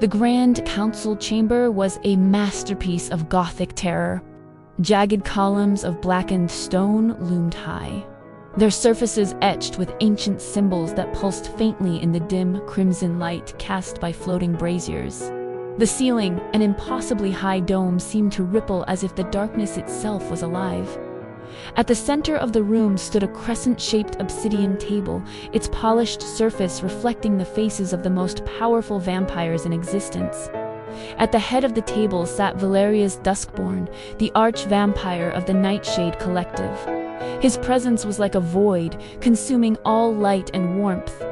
The Grand Council Chamber was a masterpiece of Gothic terror. Jagged columns of blackened stone loomed high, their surfaces etched with ancient symbols that pulsed faintly in the dim, crimson light cast by floating braziers. The ceiling, an impossibly high dome, seemed to ripple as if the darkness itself was alive. At the center of the room stood a crescent-shaped obsidian table, its polished surface reflecting the faces of the most powerful vampires in existence. At the head of the table sat Valerius Duskborn, the arch-vampire of the Nightshade Collective. His presence was like a void, consuming all light and warmth.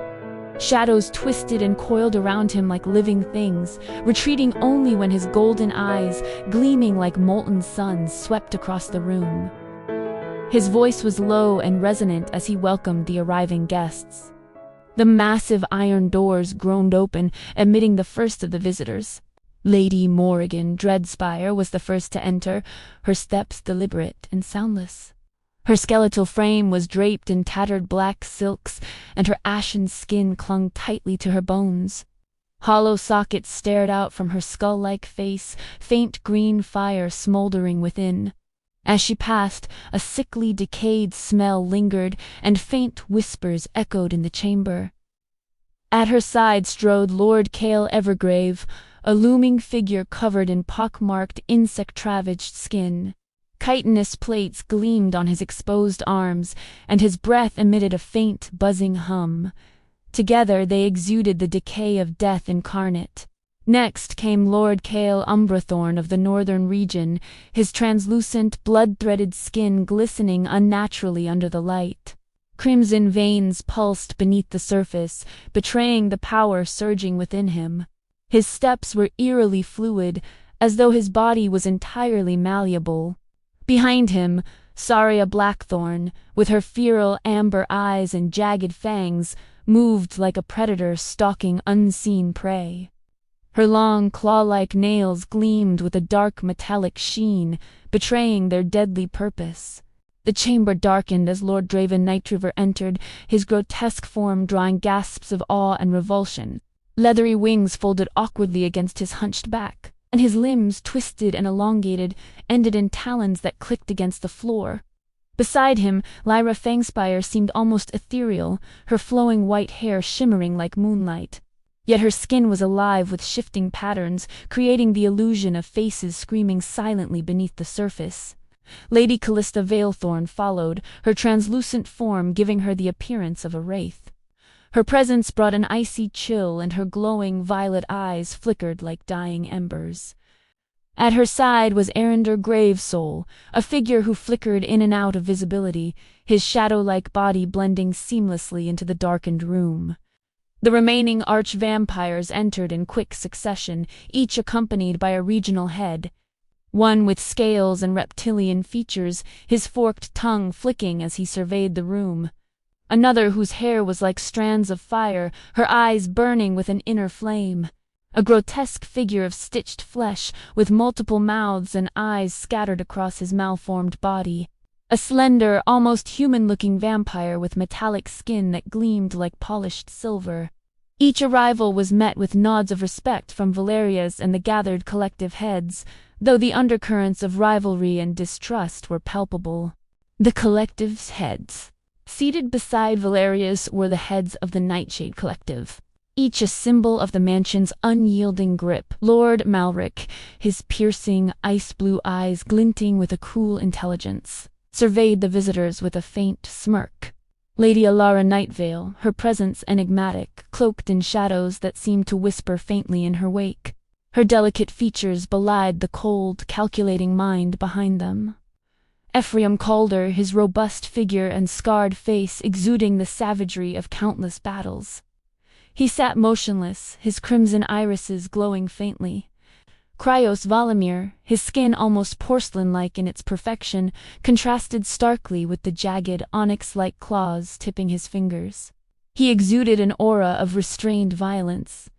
Shadows twisted and coiled around him like living things, retreating only when his golden eyes, gleaming like molten suns, swept across the room. His voice was low and resonant as he welcomed the arriving guests. The massive iron doors groaned open, admitting the first of the visitors. Lady Morrigan Dreadspire was the first to enter, her steps deliberate and soundless. Her skeletal frame was draped in tattered black silks, and her ashen skin clung tightly to her bones. Hollow sockets stared out from her skull-like face, faint green fire smoldering within. As she passed, a sickly, decayed smell lingered, and faint whispers echoed in the chamber. At her side strode Lord Cale Evergrave, a looming figure covered in pock-marked, insect-ravaged skin. Chitinous plates gleamed on his exposed arms, and his breath emitted a faint, buzzing hum. Together they exuded the decay of death incarnate. Next came Lord Cale Umbrathorn of the northern region, his translucent, blood-threaded skin glistening unnaturally under the light. Crimson veins pulsed beneath the surface, betraying the power surging within him. His steps were eerily fluid, as though his body was entirely malleable. Behind him, Saria Blackthorn, with her feral amber eyes and jagged fangs, moved like a predator stalking unseen prey. Her long, claw-like nails gleamed with a dark metallic sheen, betraying their deadly purpose. The chamber darkened as Lord Draven Nightriver entered, his grotesque form drawing gasps of awe and revulsion. Leathery wings folded awkwardly against his hunched back, and his limbs, twisted and elongated, ended in talons that clicked against the floor. Beside him, Lyra Fangspire seemed almost ethereal, her flowing white hair shimmering like moonlight. Yet her skin was alive with shifting patterns, creating the illusion of faces screaming silently beneath the surface. Lady Callista Veilthorn followed, her translucent form giving her the appearance of a wraith. Her presence brought an icy chill, and her glowing violet eyes flickered like dying embers. At her side was Erinder Gravesoul, a figure who flickered in and out of visibility, his shadow-like body blending seamlessly into the darkened room. The remaining arch-vampires entered in quick succession, each accompanied by a regional head. One with scales and reptilian features, his forked tongue flicking as he surveyed the room. Another whose hair was like strands of fire, her eyes burning with an inner flame. A grotesque figure of stitched flesh, with multiple mouths and eyes scattered across his malformed body. A slender, almost human-looking vampire with metallic skin that gleamed like polished silver. Each arrival was met with nods of respect from Valerius and the gathered collective heads, though the undercurrents of rivalry and distrust were palpable. The collective's heads. Seated beside Valerius were the heads of the Nightshade Collective, each a symbol of the mansion's unyielding grip. Lord Malric, his piercing, ice-blue eyes glinting with a cool intelligence, surveyed the visitors with a faint smirk. Lady Alara Nightvale, her presence enigmatic, cloaked in shadows that seemed to whisper faintly in her wake. Her delicate features belied the cold, calculating mind behind them. Ephraim Calder, his robust figure and scarred face exuding the savagery of countless battles. He sat motionless, his crimson irises glowing faintly. Cryos Valamir, his skin almost porcelain-like in its perfection, contrasted starkly with the jagged, onyx-like claws tipping his fingers. He exuded an aura of restrained violence.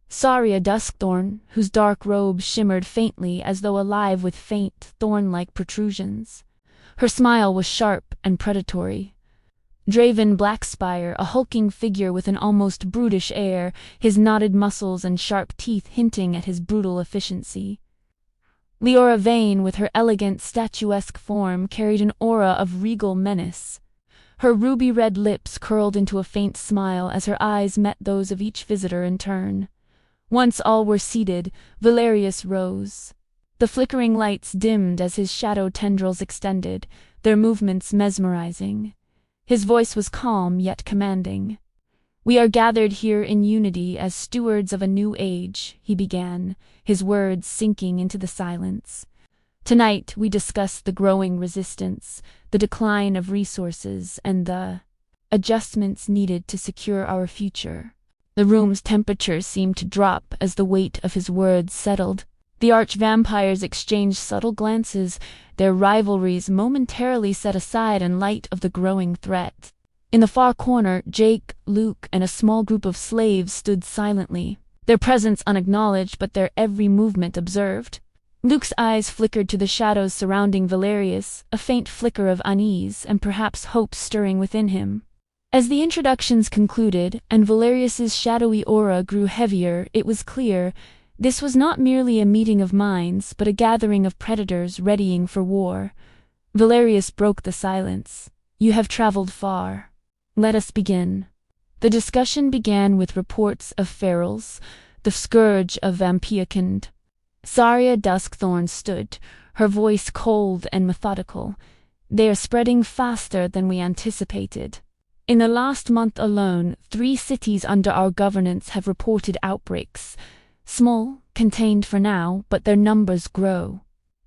Saria Duskthorn, whose dark robe shimmered faintly as though alive with faint, thorn-like protrusions. Her smile was sharp and predatory. Draven Blackspire, a hulking figure with an almost brutish air, his knotted muscles and sharp teeth hinting at his brutal efficiency. Leora Vane, with her elegant, statuesque form, carried an aura of regal menace. Her ruby-red lips curled into a faint smile as her eyes met those of each visitor in turn. Once all were seated, Valerius rose. The flickering lights dimmed as his shadow tendrils extended, their movements mesmerizing. His voice was calm yet commanding. "We are gathered here in unity as stewards of a new age," he began, his words sinking into the silence. "Tonight we discuss the growing resistance, the decline of resources, and the adjustments needed to secure our future." The room's temperature seemed to drop as the weight of his words settled. The arch-vampires exchanged subtle glances, their rivalries momentarily set aside in light of the growing threat. In the far corner, Jake, Luke, and a small group of slaves stood silently, their presence unacknowledged but their every movement observed. Luke's eyes flickered to the shadows surrounding Valerius, a faint flicker of unease and perhaps hope stirring within him. As the introductions concluded, and Valerius's shadowy aura grew heavier, it was clear this was not merely a meeting of minds, but a gathering of predators readying for war. Valerius broke the silence. "You have traveled far. Let us begin." The discussion began with reports of ferals, the scourge of Vampiakand. Saria Duskthorn stood, her voice cold and methodical. "They are spreading faster than we anticipated. In the last month alone, 3 cities under our governance have reported outbreaks. Small, contained for now, but their numbers grow.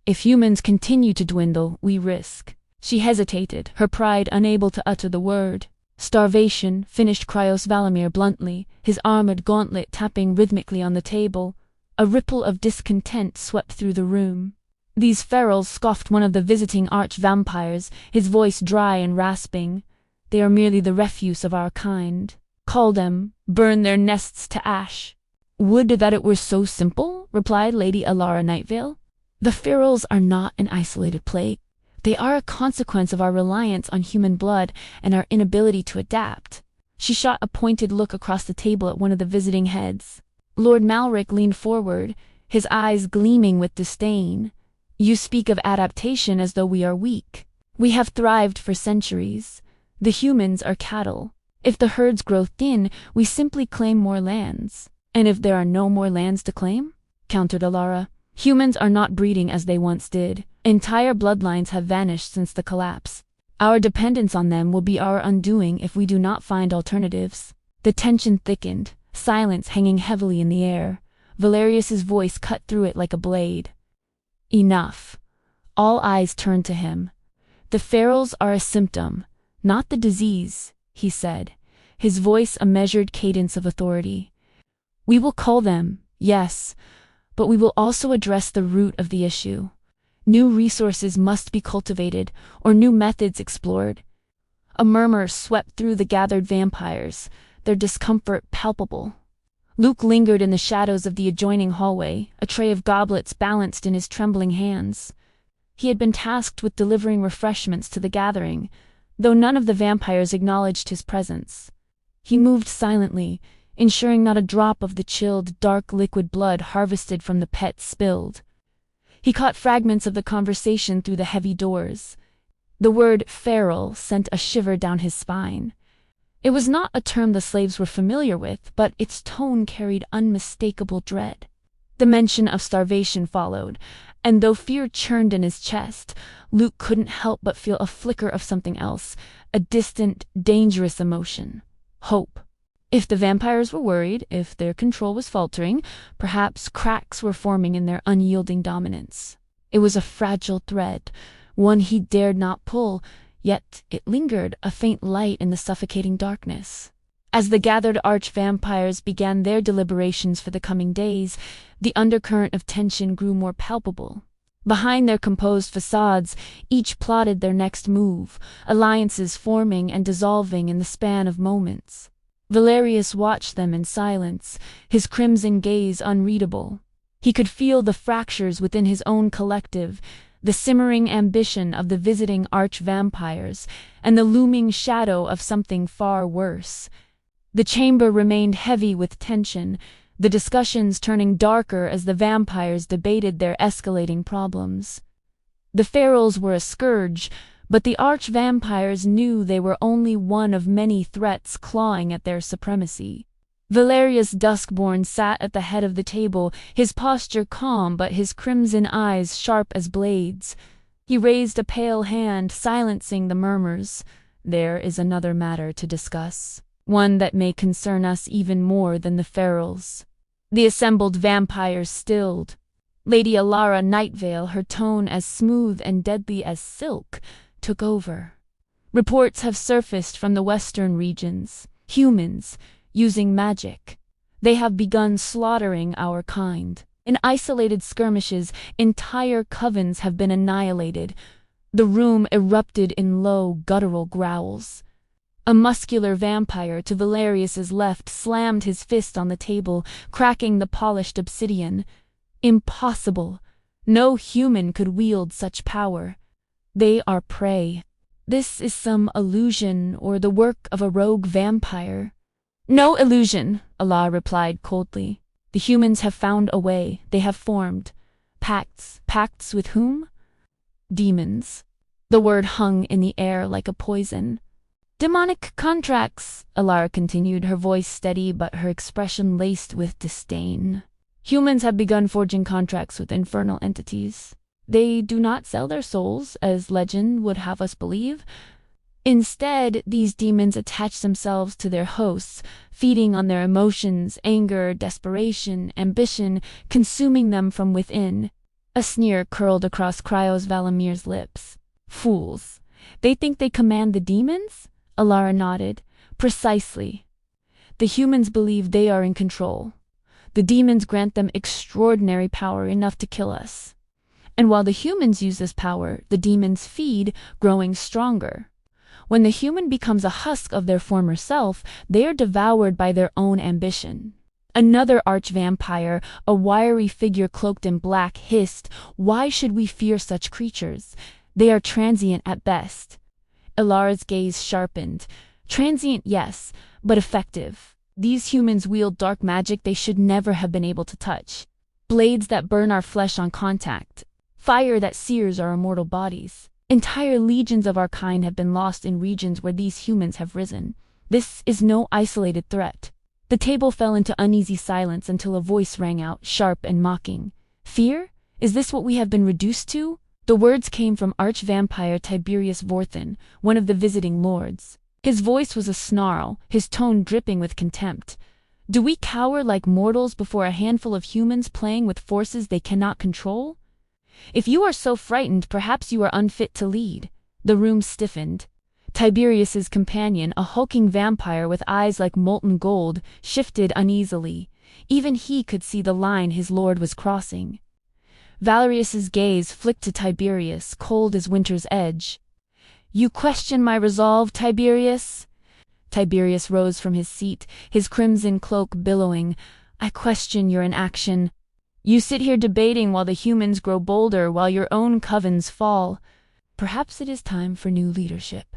If humans continue to dwindle, we risk." She hesitated, her pride unable to utter the word. "Starvation," finished Cryos Valamir bluntly, his armored gauntlet tapping rhythmically on the table. A ripple of discontent swept through the room. "These ferals," scoffed one of the visiting arch-vampires, his voice dry and rasping. "They are merely the refuse of our kind. Call them, burn their nests to ash." "Would that it were so simple," replied Lady Alara Nightvale. "The ferals are not an isolated plague. They are a consequence of our reliance on human blood and our inability to adapt." She shot a pointed look across the table at one of the visiting heads. Lord Malric leaned forward, his eyes gleaming with disdain. "You speak of adaptation as though we are weak. We have thrived for centuries. The humans are cattle. If the herds grow thin, we simply claim more lands." "And if there are no more lands to claim?" countered Alara. "Humans are not breeding as they once did. Entire bloodlines have vanished since the collapse. Our dependence on them will be our undoing if we do not find alternatives." The tension thickened, silence hanging heavily in the air. Valerius's voice cut through it like a blade. "Enough." All eyes turned to him. "The ferals are a symptom, not the disease," he said, his voice a measured cadence of authority. "We will cull them, yes, but we will also address the root of the issue. New resources must be cultivated, or new methods explored." A murmur swept through the gathered vampires, their discomfort palpable. Luke lingered in the shadows of the adjoining hallway, a tray of goblets balanced in his trembling hands. He had been tasked with delivering refreshments to the gathering, though none of the vampires acknowledged his presence. He moved silently, ensuring not a drop of the chilled, dark liquid blood harvested from the pets spilled. He caught fragments of the conversation through the heavy doors. The word feral sent a shiver down his spine. It was not a term the slaves were familiar with, but its tone carried unmistakable dread. The mention of starvation followed, and though fear churned in his chest, Luke couldn't help but feel a flicker of something else, a distant, dangerous emotion. Hope. If the vampires were worried, if their control was faltering, perhaps cracks were forming in their unyielding dominance. It was a fragile thread, one he dared not pull, yet it lingered, a faint light in the suffocating darkness. As the gathered arch-vampires began their deliberations for the coming days, the undercurrent of tension grew more palpable. Behind their composed facades, each plotted their next move, alliances forming and dissolving in the span of moments. Valerius watched them in silence, his crimson gaze unreadable. He could feel the fractures within his own collective, the simmering ambition of the visiting arch-vampires, and the looming shadow of something far worse. The chamber remained heavy with tension, the discussions turning darker as the vampires debated their escalating problems. The ferals were a scourge, but the arch-vampires knew they were only one of many threats clawing at their supremacy. Valerius Duskborn sat at the head of the table, his posture calm but his crimson eyes sharp as blades. He raised a pale hand, silencing the murmurs. "There is another matter to discuss, one that may concern us even more than the ferals." The assembled vampires stilled. Lady Alara Nightvale, her tone as smooth and deadly as silk, took over. "Reports have surfaced from the western regions. Humans, using magic. They have begun slaughtering our kind. In isolated skirmishes, entire covens have been annihilated." The room erupted in low, guttural growls. A muscular vampire to Valerius's left slammed his fist on the table, cracking the polished obsidian. "Impossible! No human could wield such power. They are prey. This is some illusion or the work of a rogue vampire." "No illusion," Allah replied coldly. "The humans have found a way. They have formed pacts. Pacts with whom? Demons." The word hung in the air like a poison. "Demonic contracts," Alara continued, her voice steady but her expression laced with disdain. "Humans have begun forging contracts with infernal entities. They do not sell their souls, as legend would have us believe. Instead, these demons attach themselves to their hosts, feeding on their emotions, anger, desperation, ambition, consuming them from within." A sneer curled across Cryos Valamir's lips. "Fools! They think they command the demons?" Alara nodded. "Precisely. The humans believe they are in control. The demons grant them extraordinary power enough to kill us. And while the humans use this power, the demons feed, growing stronger. When the human becomes a husk of their former self, they are devoured by their own ambition." Another arch-vampire, a wiry figure cloaked in black, hissed, "Why should we fear such creatures? They are transient at best." Alara's gaze sharpened. "Transient, yes, but effective. These humans wield dark magic they should never have been able to touch. Blades that burn our flesh on contact. Fire that sears our immortal bodies. Entire legions of our kind have been lost in regions where these humans have risen. This is no isolated threat." The table fell into uneasy silence until a voice rang out, sharp and mocking. "Fear? Is this what we have been reduced to?" The words came from arch-vampire Tiberius Vorthen, one of the visiting lords. His voice was a snarl, his tone dripping with contempt. "Do we cower like mortals before a handful of humans playing with forces they cannot control? If you are so frightened, perhaps you are unfit to lead." The room stiffened. Tiberius's companion, a hulking vampire with eyes like molten gold, shifted uneasily. Even he could see the line his lord was crossing. Valerius's gaze flicked to Tiberius, cold as winter's edge. "You question my resolve, Tiberius?" Tiberius rose from his seat, his crimson cloak billowing. "I question your inaction. You sit here debating while the humans grow bolder, while your own covens fall. Perhaps it is time for new leadership.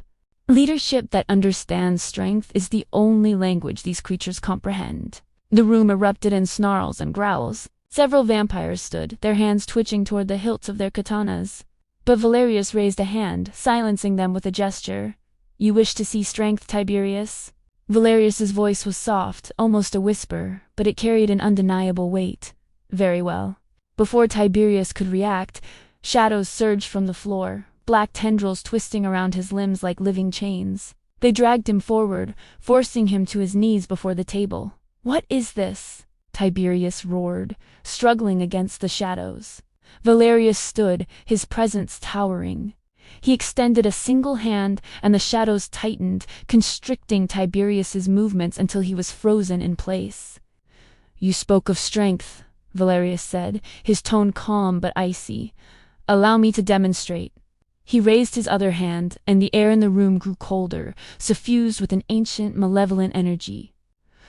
Leadership that understands strength is the only language these creatures comprehend." The room erupted in snarls and growls. Several vampires stood, their hands twitching toward the hilts of their katanas. But Valerius raised a hand, silencing them with a gesture. "You wish to see strength, Tiberius?" Valerius's voice was soft, almost a whisper, but it carried an undeniable weight. "Very well." Before Tiberius could react, shadows surged from the floor, black tendrils twisting around his limbs like living chains. They dragged him forward, forcing him to his knees before the table. "What is this?" Tiberius roared, struggling against the shadows. Valerius stood, his presence towering. He extended a single hand, and the shadows tightened, constricting Tiberius's movements until he was frozen in place. "You spoke of strength," Valerius said, his tone calm but icy. "Allow me to demonstrate." He raised his other hand, and the air in the room grew colder, suffused with an ancient, malevolent energy.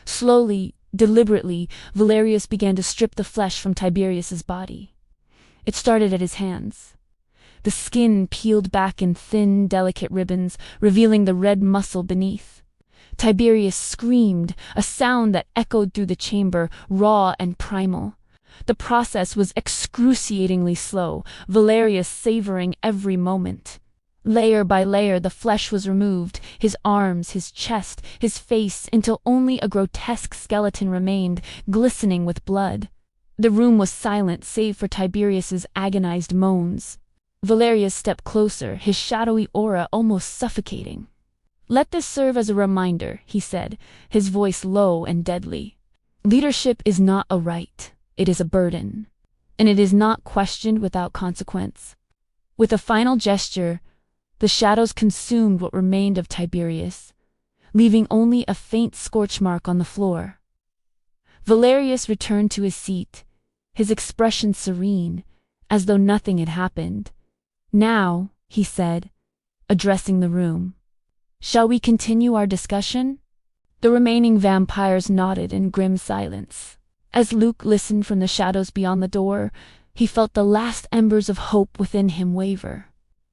Slowly, deliberately, Valerius began to strip the flesh from Tiberius's body. It started at his hands. the skin peeled back in thin, delicate ribbons, revealing the red muscle beneath. Tiberius screamed, a sound that echoed through the chamber, raw and primal. The process was excruciatingly slow, Valerius savoring every moment. Layer by layer the flesh was removed, his arms, his chest, his face, until only a grotesque skeleton remained, glistening with blood. The room was silent save for Tiberius's agonized moans. Valerius stepped closer, his shadowy aura almost suffocating. "Let this serve as a reminder," he said, his voice low and deadly. "Leadership is not a right, it is a burden, and it is not questioned without consequence." With a final gesture, the shadows consumed what remained of Tiberius, leaving only a faint scorch mark on the floor. Valerius returned to his seat, his expression serene, as though nothing had happened. "Now," he said, addressing the room, "shall we continue our discussion?" The remaining vampires nodded in grim silence. As Luke listened from the shadows beyond the door, he felt the last embers of hope within him waver.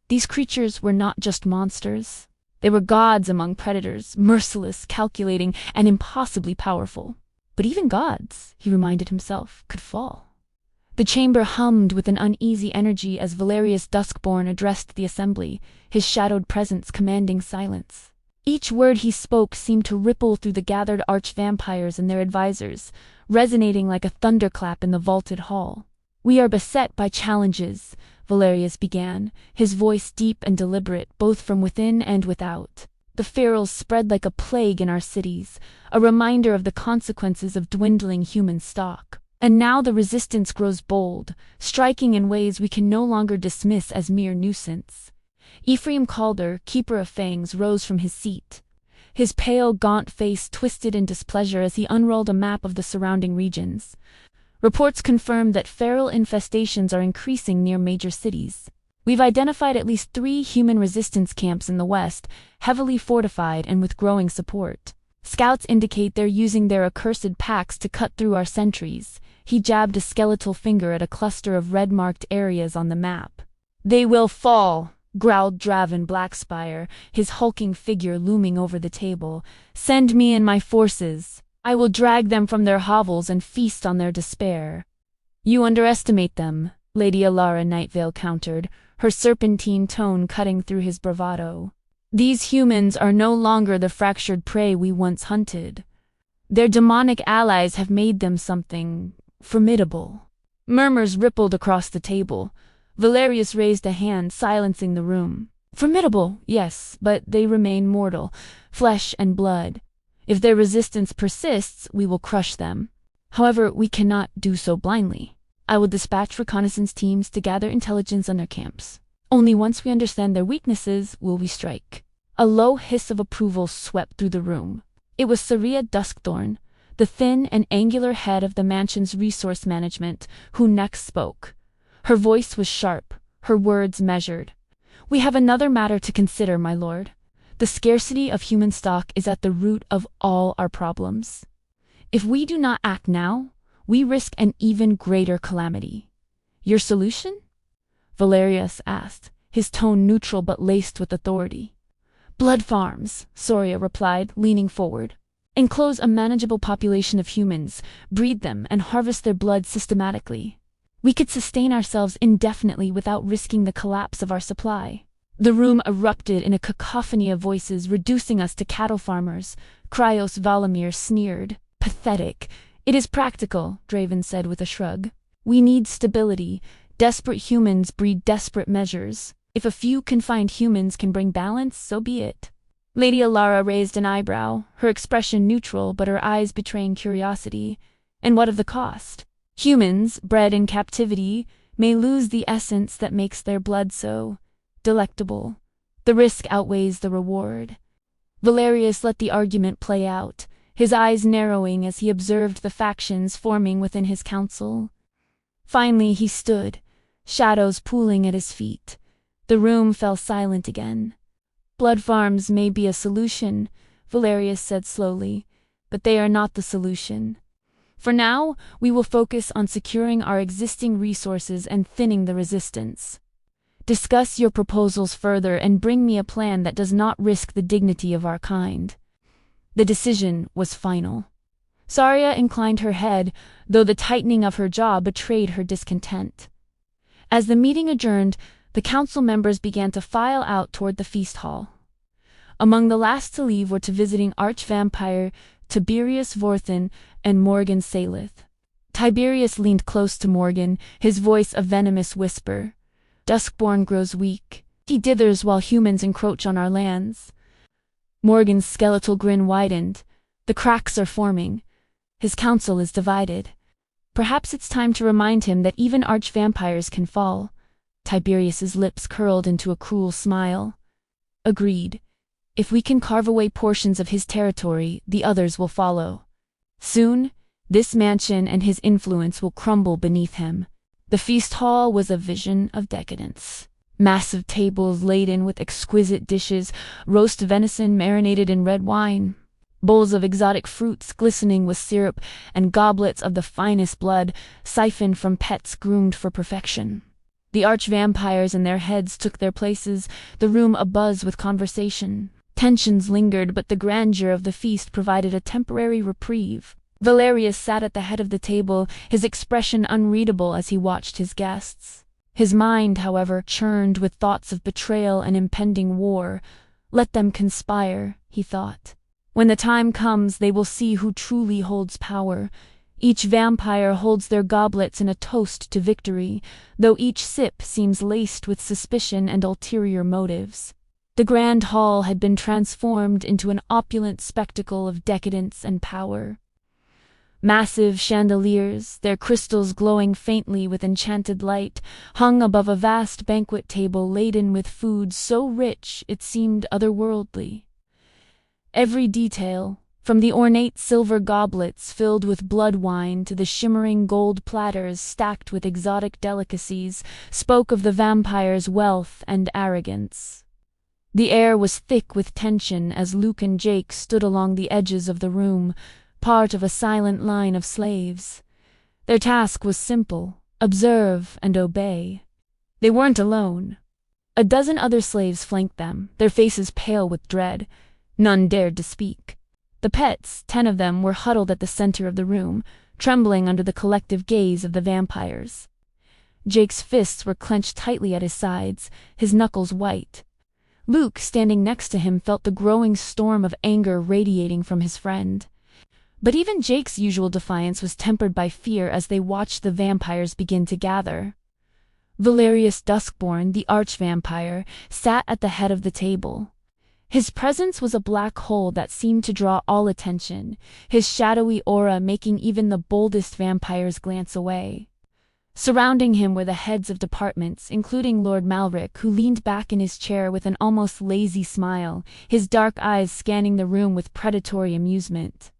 These creatures were not just monsters. They were gods among predators, merciless, calculating, and impossibly powerful. But even gods, he reminded himself, could fall. The chamber hummed with an uneasy energy as Valerius Duskborn addressed the assembly, his shadowed presence commanding silence. Each word he spoke seemed to ripple through the gathered arch-vampires and their advisors, resonating like a thunderclap in the vaulted hall. "We are beset by challenges," Valerius began, his voice deep and deliberate, both from within and without. "The ferals spread like a plague in our cities, a reminder of the consequences of dwindling human stock. And now the resistance grows bold, striking in ways we can no longer dismiss as mere nuisance." Ephraim Calder, Keeper of Fangs, rose from his seat. His pale, gaunt face twisted in displeasure as he unrolled a map of the surrounding regions. Reports confirm that feral infestations are increasing near major cities. "We've identified at least 3 human resistance camps in the west, heavily fortified and with growing support. Scouts indicate they're using their accursed packs to cut through our sentries." He jabbed a skeletal finger at a cluster of red-marked areas on the map. "They will fall," growled Draven Blackspire, his hulking figure looming over the table. "Send me and my forces. I will drag them from their hovels and feast on their despair." "You underestimate them," Lady Alara Nightvale countered, her serpentine tone cutting through his bravado. "These humans are no longer the fractured prey we once hunted. Their demonic allies have made them something formidable." Murmurs rippled across the table. Valerius raised a hand, silencing the room. "Formidable, yes, but they remain mortal, flesh and blood. If their resistance persists, we will crush them. However, we cannot do so blindly. I will dispatch reconnaissance teams to gather intelligence on their camps. Only once we understand their weaknesses will we strike." A low hiss of approval swept through the room. It was Saria Duskthorn, the thin and angular head of the mansion's resource management, who next spoke. Her voice was sharp, her words measured. "We have another matter to consider, my lord. The scarcity of human stock is at the root of all our problems. If we do not act now, we risk an even greater calamity." "Your solution?" Valerius asked, his tone neutral but laced with authority. "Blood farms," Soria replied, leaning forward. "Enclose a manageable population of humans, breed them, and harvest their blood systematically. We could sustain ourselves indefinitely without risking the collapse of our supply." The room erupted in a cacophony of voices, reducing us to cattle farmers. Cryos Valamir sneered. "Pathetic." "It is practical," Draven said with a shrug. "We need stability. Desperate humans breed desperate measures. If a few confined humans can bring balance, so be it." Lady Alara raised an eyebrow, her expression neutral but her eyes betraying curiosity. "And what of the cost? Humans, bred in captivity, may lose the essence that makes their blood so delectable. The risk outweighs the reward." Valerius let the argument play out, his eyes narrowing as he observed the factions forming within his council. Finally he stood, shadows pooling at his feet. The room fell silent again. "Blood farms may be a solution," Valerius said slowly, "but they are not the solution. For now, we will focus on securing our existing resources and thinning the resistance." Discuss your proposals further and bring me a plan that does not risk the dignity of our kind." The decision was final. Saria inclined her head, though the tightening of her jaw betrayed her discontent. As the meeting adjourned, the council members began to file out toward the feast hall. Among the last to leave were to visiting arch-vampire Tiberius Vorthin and Morgan Salith. Tiberius leaned close to Morgan, his voice a venomous whisper. "Duskborn grows weak. He dithers while humans encroach on our lands." Morgan's skeletal grin widened. "The cracks are forming. His council is divided. Perhaps it's time to remind him that even arch-vampires can fall." Tiberius's lips curled into a cruel smile. "Agreed. If we can carve away portions of his territory, the others will follow. Soon, this mansion and his influence will crumble beneath him." The feast hall was a vision of decadence. Massive tables laden with exquisite dishes, roast venison marinated in red wine, bowls of exotic fruits glistening with syrup, and goblets of the finest blood, siphoned from pets groomed for perfection. The arch-vampires and their heads took their places, the room abuzz with conversation. Tensions lingered, but the grandeur of the feast provided a temporary reprieve. Valerius sat at the head of the table, his expression unreadable as he watched his guests. His mind, however, churned with thoughts of betrayal and impending war. Let them conspire, he thought. When the time comes, they will see who truly holds power. Each vampire holds their goblets in a toast to victory, though each sip seems laced with suspicion and ulterior motives. The grand hall had been transformed into an opulent spectacle of decadence and power. Massive chandeliers, their crystals glowing faintly with enchanted light, hung above a vast banquet table laden with food so rich it seemed otherworldly. Every detail, from the ornate silver goblets filled with blood wine to the shimmering gold platters stacked with exotic delicacies, spoke of the vampire's wealth and arrogance. The air was thick with tension as Luke and Jake stood along the edges of the room, part of a silent line of slaves. Their task was simple: observe and obey. They weren't alone. A dozen other slaves flanked them, their faces pale with dread. None dared to speak. The pets, 10 of them, were huddled at the center of the room, trembling under the collective gaze of the vampires. Jake's fists were clenched tightly at his sides, his knuckles white. Luke, standing next to him, felt the growing storm of anger radiating from his friend. But even Jake's usual defiance was tempered by fear as they watched the vampires begin to gather. Valerius Duskborn, the arch-vampire, sat at the head of the table. His presence was a black hole that seemed to draw all attention, his shadowy aura making even the boldest vampires glance away. Surrounding him were the heads of departments, including Lord Malric, who leaned back in his chair with an almost lazy smile, his dark eyes scanning the room with predatory amusement.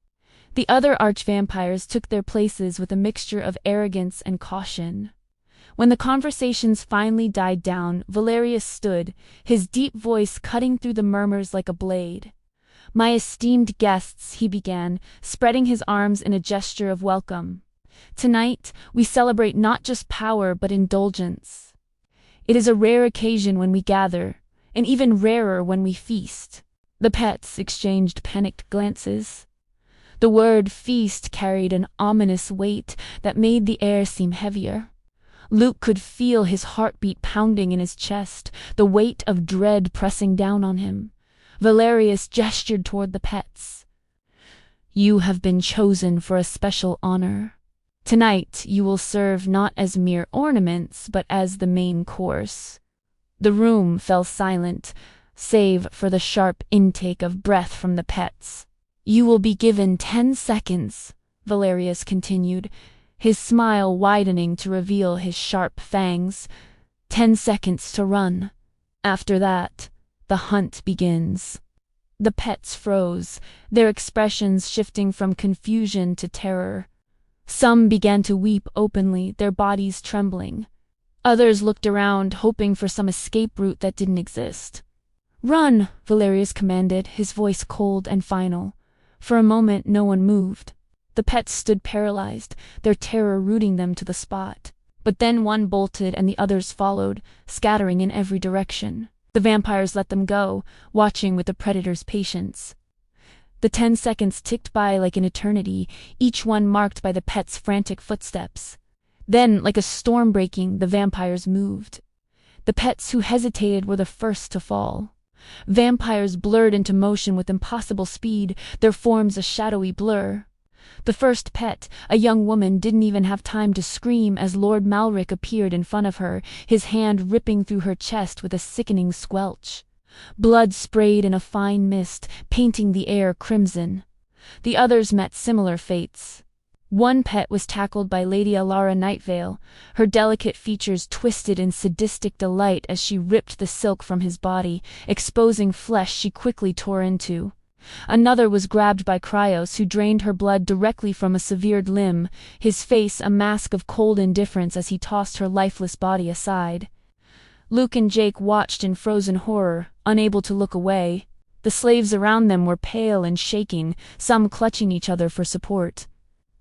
The other arch-vampires took their places with a mixture of arrogance and caution. When the conversations finally died down, Valerius stood, his deep voice cutting through the murmurs like a blade. "My esteemed guests," he began, spreading his arms in a gesture of welcome. "Tonight, we celebrate not just power but indulgence. It is a rare occasion when we gather, and even rarer when we feast." The pets exchanged panicked glances. The word feast carried an ominous weight that made the air seem heavier. Luke could feel his heartbeat pounding in his chest, the weight of dread pressing down on him. Valerius gestured toward the pets. "You have been chosen for a special honor. Tonight you will serve not as mere ornaments, but as the main course." The room fell silent, save for the sharp intake of breath from the pets. "You will be given 10 seconds, Valerius continued, his smile widening to reveal his sharp fangs. 10 seconds to run. After that, the hunt begins." The pets froze, their expressions shifting from confusion to terror. Some began to weep openly, their bodies trembling. Others looked around, hoping for some escape route that didn't exist. "Run!" Valerius commanded, his voice cold and final. For a moment, no one moved. The pets stood paralyzed, their terror rooting them to the spot. But then one bolted and the others followed, scattering in every direction. The vampires let them go, watching with the predator's patience. The 10 seconds ticked by like an eternity, each one marked by the pet's frantic footsteps. Then, like a storm breaking, the vampires moved. The pets who hesitated were the first to fall. Vampires blurred into motion with impossible speed, their forms a shadowy blur. The first pet, a young woman, didn't even have time to scream as Lord Malric appeared in front of her, his hand ripping through her chest with a sickening squelch. Blood sprayed in a fine mist, painting the air crimson. The others met similar fates. One pet was tackled by Lady Alara Nightvale, her delicate features twisted in sadistic delight as she ripped the silk from his body, exposing flesh she quickly tore into. Another was grabbed by Cryos, who drained her blood directly from a severed limb, his face a mask of cold indifference as he tossed her lifeless body aside. Luke and Jake watched in frozen horror, unable to look away. The slaves around them were pale and shaking, some clutching each other for support.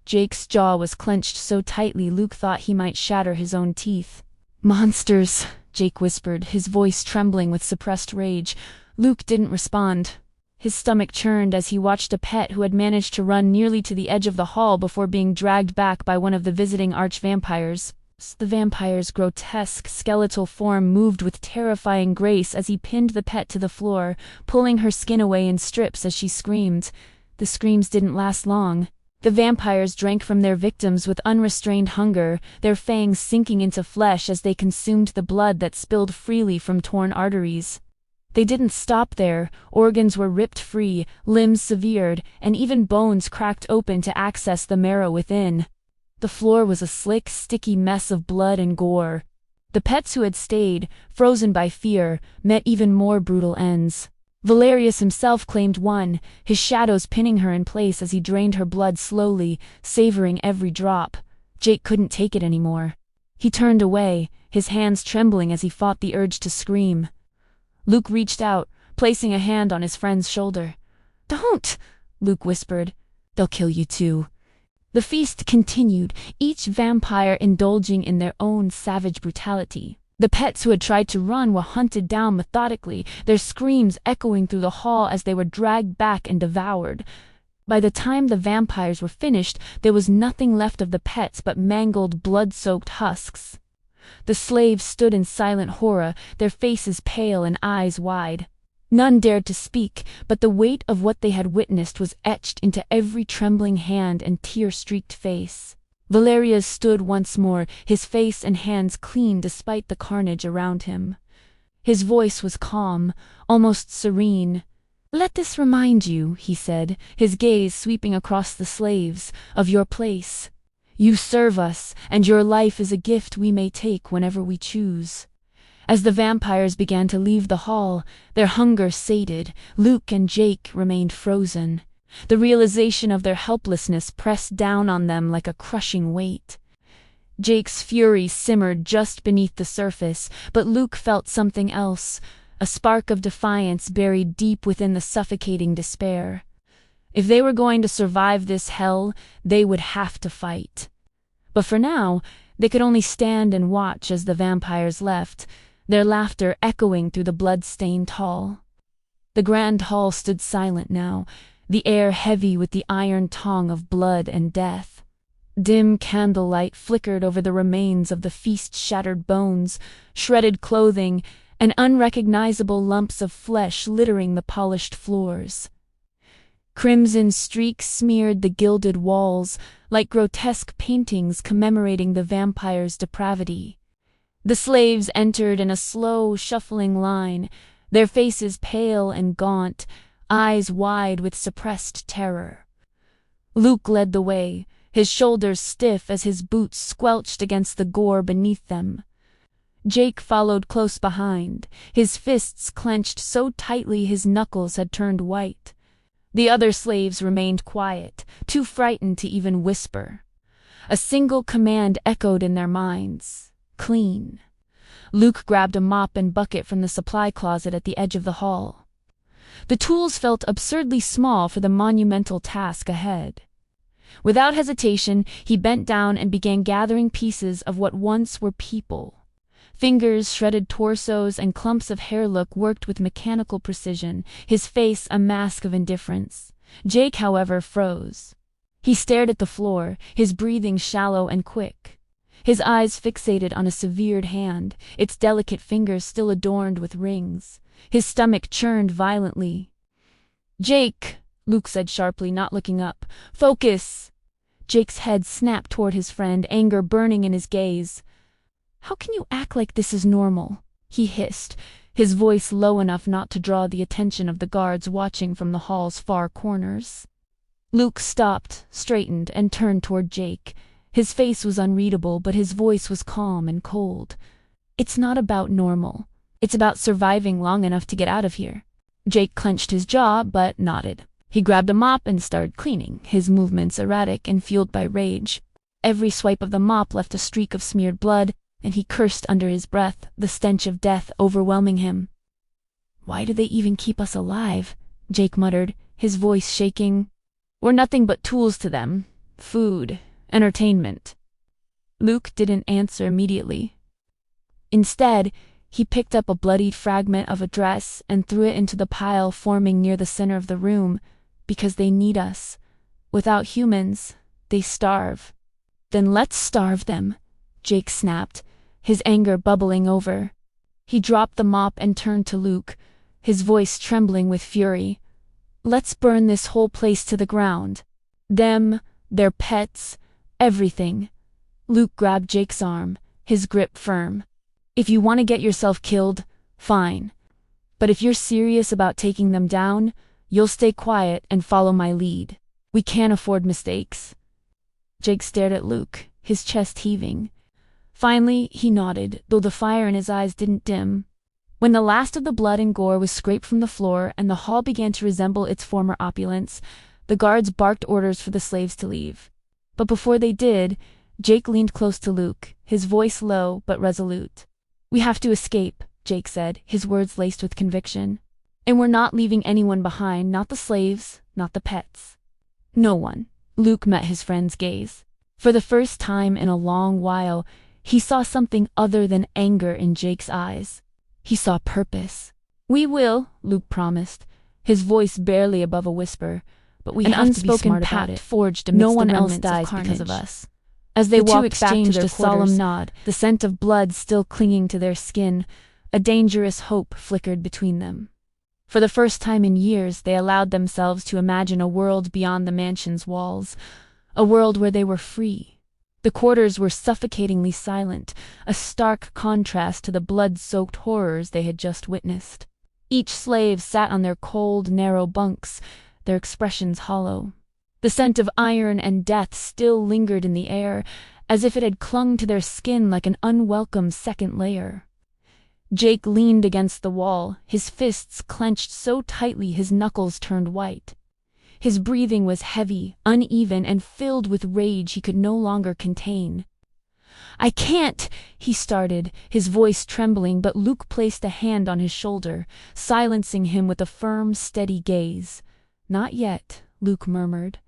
Jake's jaw was clenched so tightly Luke thought he might shatter his own teeth. "Monsters," Jake whispered, his voice trembling with suppressed rage. Luke didn't respond. His stomach churned as he watched a pet who had managed to run nearly to the edge of the hall before being dragged back by one of the visiting arch-vampires. The vampire's grotesque, skeletal form moved with terrifying grace as he pinned the pet to the floor, pulling her skin away in strips as she screamed. The screams didn't last long. The vampires drank from their victims with unrestrained hunger, their fangs sinking into flesh as they consumed the blood that spilled freely from torn arteries. They didn't stop there. Organs were ripped free, limbs severed, and even bones cracked open to access the marrow within. The floor was a slick, sticky mess of blood and gore. The pets who had stayed, frozen by fear, met even more brutal ends. Valerius himself claimed one, his shadows pinning her in place as he drained her blood slowly, savoring every drop. Jake couldn't take it anymore. He turned away, his hands trembling as he fought the urge to scream. Luke reached out, placing a hand on his friend's shoulder. "Don't!" Luke whispered. "They'll kill you too." The feast continued, each vampire indulging in their own savage brutality. The pets who had tried to run were hunted down methodically, their screams echoing through the hall as they were dragged back and devoured. By the time the vampires were finished, there was nothing left of the pets but mangled, blood-soaked husks. The slaves stood in silent horror, their faces pale and eyes wide. None dared to speak, but the weight of what they had witnessed was etched into every trembling hand and tear-streaked face. Valerius stood once more, his face and hands clean despite the carnage around him. His voice was calm, almost serene. "Let this remind you," he said, his gaze sweeping across the slaves, "of your place. You serve us, and your life is a gift we may take whenever we choose." As the vampires began to leave the hall, their hunger sated, Luke and Jake remained frozen. The realization of their helplessness pressed down on them like a crushing weight. Jake's fury simmered just beneath the surface, but Luke felt something else, a spark of defiance buried deep within the suffocating despair. If they were going to survive this hell, they would have to fight. But for now, they could only stand and watch as the vampires left, their laughter echoing through the blood-stained hall. The grand hall stood silent now, the air heavy with the iron tongue of blood and death. Dim candlelight flickered over the remains of the feast-shattered bones, shredded clothing, and unrecognizable lumps of flesh littering the polished floors. Crimson streaks smeared the gilded walls, like grotesque paintings commemorating the vampire's depravity. The slaves entered in a slow, shuffling line, their faces pale and gaunt, eyes wide with suppressed terror. Luke led the way, his shoulders stiff as his boots squelched against the gore beneath them. Jake followed close behind, his fists clenched so tightly his knuckles had turned white. The other slaves remained quiet, too frightened to even whisper. A single command echoed in their minds: clean. Luke grabbed a mop and bucket from the supply closet at the edge of the hall. The tools felt absurdly small for the monumental task ahead. Without hesitation, he bent down and began gathering pieces of what once were people. Fingers, shredded torsos, and clumps of hair worked with mechanical precision, his face a mask of indifference. Jake, however, froze. He stared at the floor, his breathing shallow and quick. His eyes fixated on a severed hand, its delicate fingers still adorned with rings. His stomach churned violently. "Jake," Luke said sharply, not looking up. "Focus!" Jake's head snapped toward his friend, anger burning in his gaze. "How can you act like this is normal?" he hissed, his voice low enough not to draw the attention of the guards watching from the hall's far corners. Luke stopped, straightened, and turned toward Jake. His face was unreadable, but his voice was calm and cold. "It's not about normal. It's about surviving long enough to get out of here." Jake clenched his jaw, but nodded. He grabbed a mop and started cleaning, his movements erratic and fueled by rage. Every swipe of the mop left a streak of smeared blood, and he cursed under his breath, the stench of death overwhelming him. "Why do they even keep us alive?" Jake muttered, his voice shaking. "We're nothing but tools to them. Food, entertainment." Luke didn't answer immediately. Instead, he picked up a bloodied fragment of a dress and threw it into the pile forming near the center of the room, because they need us. Without humans, they starve. "Then let's starve them," Jake snapped, his anger bubbling over. He dropped the mop and turned to Luke, his voice trembling with fury. "Let's burn this whole place to the ground. Them, their pets, everything." Luke grabbed Jake's arm, his grip firm. "If you want to get yourself killed, fine. But if you're serious about taking them down, you'll stay quiet and follow my lead. We can't afford mistakes." Jake stared at Luke, his chest heaving. Finally, he nodded, though the fire in his eyes didn't dim. When the last of the blood and gore was scraped from the floor and the hall began to resemble its former opulence, the guards barked orders for the slaves to leave. But before they did, Jake leaned close to Luke, his voice low but resolute. "We have to escape," Jake said, his words laced with conviction. "And we're not leaving anyone behind, not the slaves, not the pets. No one." Luke met his friend's gaze. For the first time in a long while, he saw something other than anger in Jake's eyes. He saw purpose. "We will," Luke promised, his voice barely above a whisper, "but we have to be smart about it. Forged amidst no one else dies because of us." As they walked back to their quarters, a solemn nod, the scent of blood still clinging to their skin, a dangerous hope flickered between them. For the first time in years, they allowed themselves to imagine a world beyond the mansion's walls, a world where they were free. The quarters were suffocatingly silent, a stark contrast to the blood-soaked horrors they had just witnessed. Each slave sat on their cold, narrow bunks, their expressions hollow. The scent of iron and death still lingered in the air, as if it had clung to their skin like an unwelcome second layer. Jake leaned against the wall, his fists clenched so tightly his knuckles turned white. His breathing was heavy, uneven, and filled with rage he could no longer contain. "I can't," he started, his voice trembling, but Luke placed a hand on his shoulder, silencing him with a firm, steady gaze. "Not yet," Luke murmured.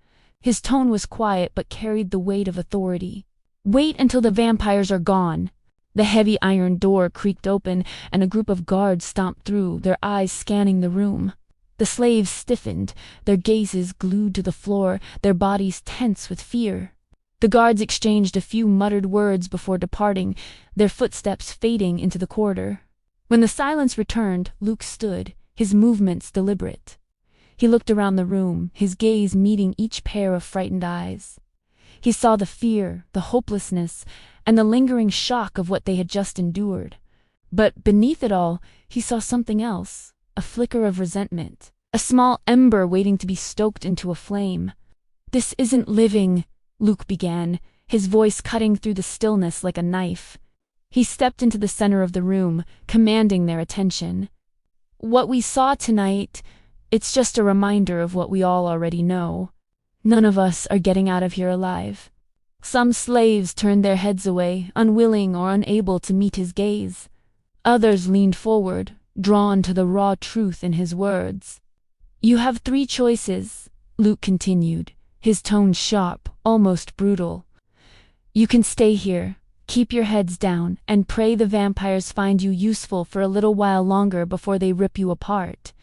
His tone was quiet but carried the weight of authority. "Wait until the vampires are gone." The heavy iron door creaked open, and a group of guards stomped through, their eyes scanning the room. The slaves stiffened, their gazes glued to the floor, their bodies tense with fear. The guards exchanged a few muttered words before departing, their footsteps fading into the corridor. When the silence returned, Luke stood, his movements deliberate. He looked around the room, his gaze meeting each pair of frightened eyes. He saw the fear, the hopelessness, and the lingering shock of what they had just endured. But beneath it all, he saw something else. A flicker of resentment, a small ember waiting to be stoked into a flame. "This isn't living," Luke began, his voice cutting through the stillness like a knife. He stepped into the center of the room, commanding their attention. "What we saw tonight, it's just a reminder of what we all already know. None of us are getting out of here alive." Some slaves turned their heads away, unwilling or unable to meet his gaze. Others leaned forward, drawn to the raw truth in his words. "You have 3 choices," Luke continued, his tone sharp, almost brutal. "You can stay here. Keep your heads down, and pray the vampires find you useful for a little while longer before they rip you apart."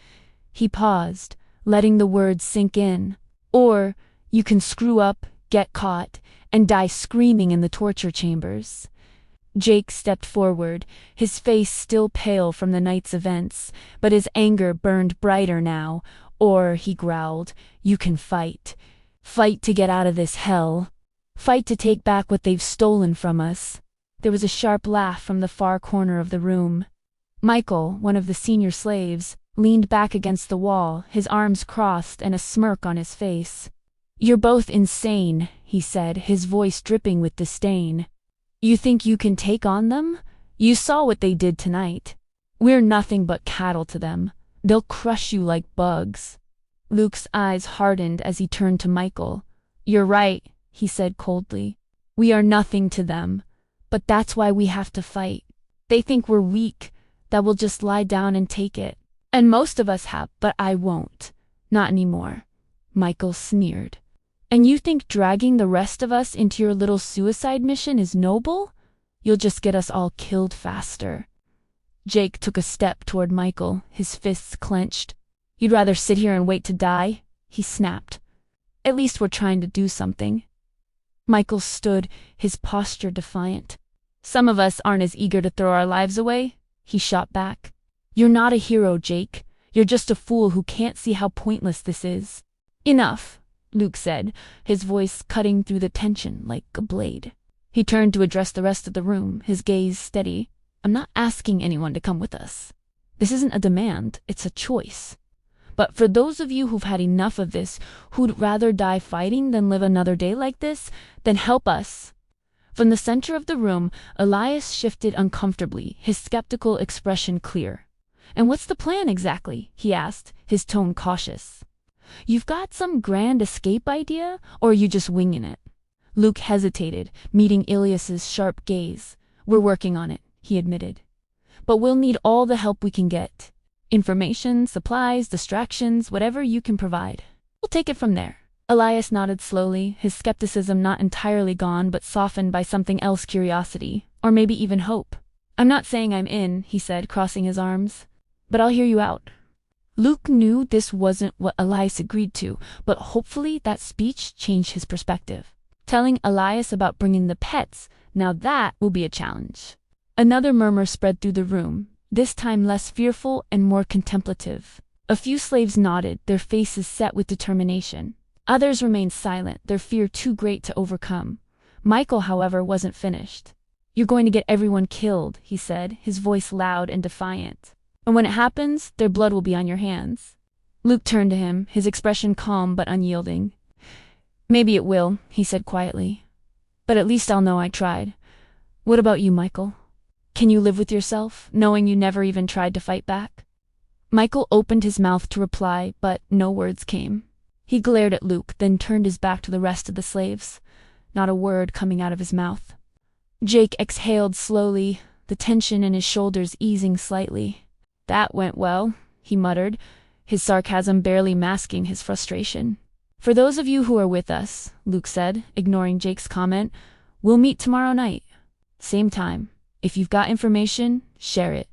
He paused, letting the words sink in. "Or you can screw up, get caught, and die screaming in the torture chambers." Jake stepped forward, his face still pale from the night's events, but his anger burned brighter now. "Or," he growled, "you can fight. Fight to get out of this hell. Fight to take back what they've stolen from us." There was a sharp laugh from the far corner of the room. Michael, one of the senior slaves, leaned back against the wall, his arms crossed and a smirk on his face. "You're both insane," he said, his voice dripping with disdain. "You think you can take on them? You saw what they did tonight. We're nothing but cattle to them. They'll crush you like bugs." Luke's eyes hardened as he turned to Michael. "You're right," he said coldly. "We are nothing to them. But that's why we have to fight. They think we're weak, that we'll just lie down and take it. And most of us have, but I won't. Not anymore." Michael sneered. "And you think dragging the rest of us into your little suicide mission is noble? You'll just get us all killed faster." Jake took a step toward Michael, his fists clenched. "You'd rather sit here and wait to die?" he snapped. "At least we're trying to do something." Michael stood, his posture defiant. "Some of us aren't as eager to throw our lives away," he shot back. "You're not a hero, Jake. You're just a fool who can't see how pointless this is." "Enough," Luke said, his voice cutting through the tension like a blade. He turned to address the rest of the room, his gaze steady. "I'm not asking anyone to come with us. This isn't a demand, it's a choice. But for those of you who've had enough of this, who'd rather die fighting than live another day like this, then help us." From the center of the room, Elias shifted uncomfortably, his skeptical expression clear. "And what's the plan exactly?" he asked, his tone cautious. "You've got some grand escape idea, or are you just winging it?" Luke hesitated, meeting Elias's sharp gaze. "We're working on it," he admitted. "But we'll need all the help we can get. Information, supplies, distractions, whatever you can provide. We'll take it from there." Elias nodded slowly, his skepticism not entirely gone but softened by something else, curiosity, or maybe even hope. "I'm not saying I'm in," he said, crossing his arms, "but I'll hear you out." Luke knew this wasn't what Elias agreed to, but hopefully that speech changed his perspective. Telling Elias about bringing the pets, now that will be a challenge. Another murmur spread through the room, this time less fearful and more contemplative. A few slaves nodded, their faces set with determination. Others remained silent, their fear too great to overcome. Michael, however, wasn't finished. "You're going to get everyone killed," he said, his voice loud and defiant. "And when it happens, their blood will be on your hands." Luke turned to him, his expression calm but unyielding. "Maybe it will," he said quietly. "But at least I'll know I tried. What about you, Michael? Can you live with yourself, knowing you never even tried to fight back?" Michael opened his mouth to reply, but no words came. He glared at Luke, then turned his back to the rest of the slaves, not a word coming out of his mouth. Jake exhaled slowly, the tension in his shoulders easing slightly. "That went well," he muttered, his sarcasm barely masking his frustration. "For those of you who are with us," Luke said, ignoring Jake's comment, "we'll meet tomorrow night. Same time. If you've got information, share it.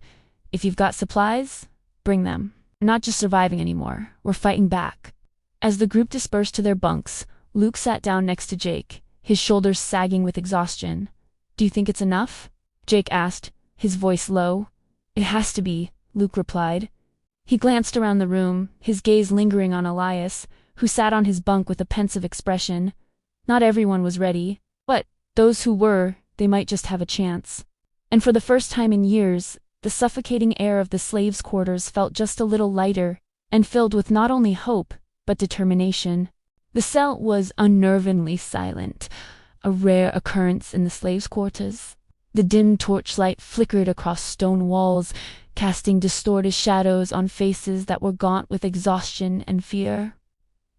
If you've got supplies, bring them. We're not just surviving anymore, we're fighting back." As the group dispersed to their bunks, Luke sat down next to Jake, his shoulders sagging with exhaustion. "Do you think it's enough?" Jake asked, his voice low. "It has to be," Luke replied. He glanced around the room, his gaze lingering on Elias, who sat on his bunk with a pensive expression. Not everyone was ready, but those who were, they might just have a chance. And for the first time in years, the suffocating air of the slaves' quarters felt just a little lighter, and filled with not only hope, but determination. The cell was unnervingly silent, a rare occurrence in the slaves' quarters. The dim torchlight flickered across stone walls, casting distorted shadows on faces that were gaunt with exhaustion and fear.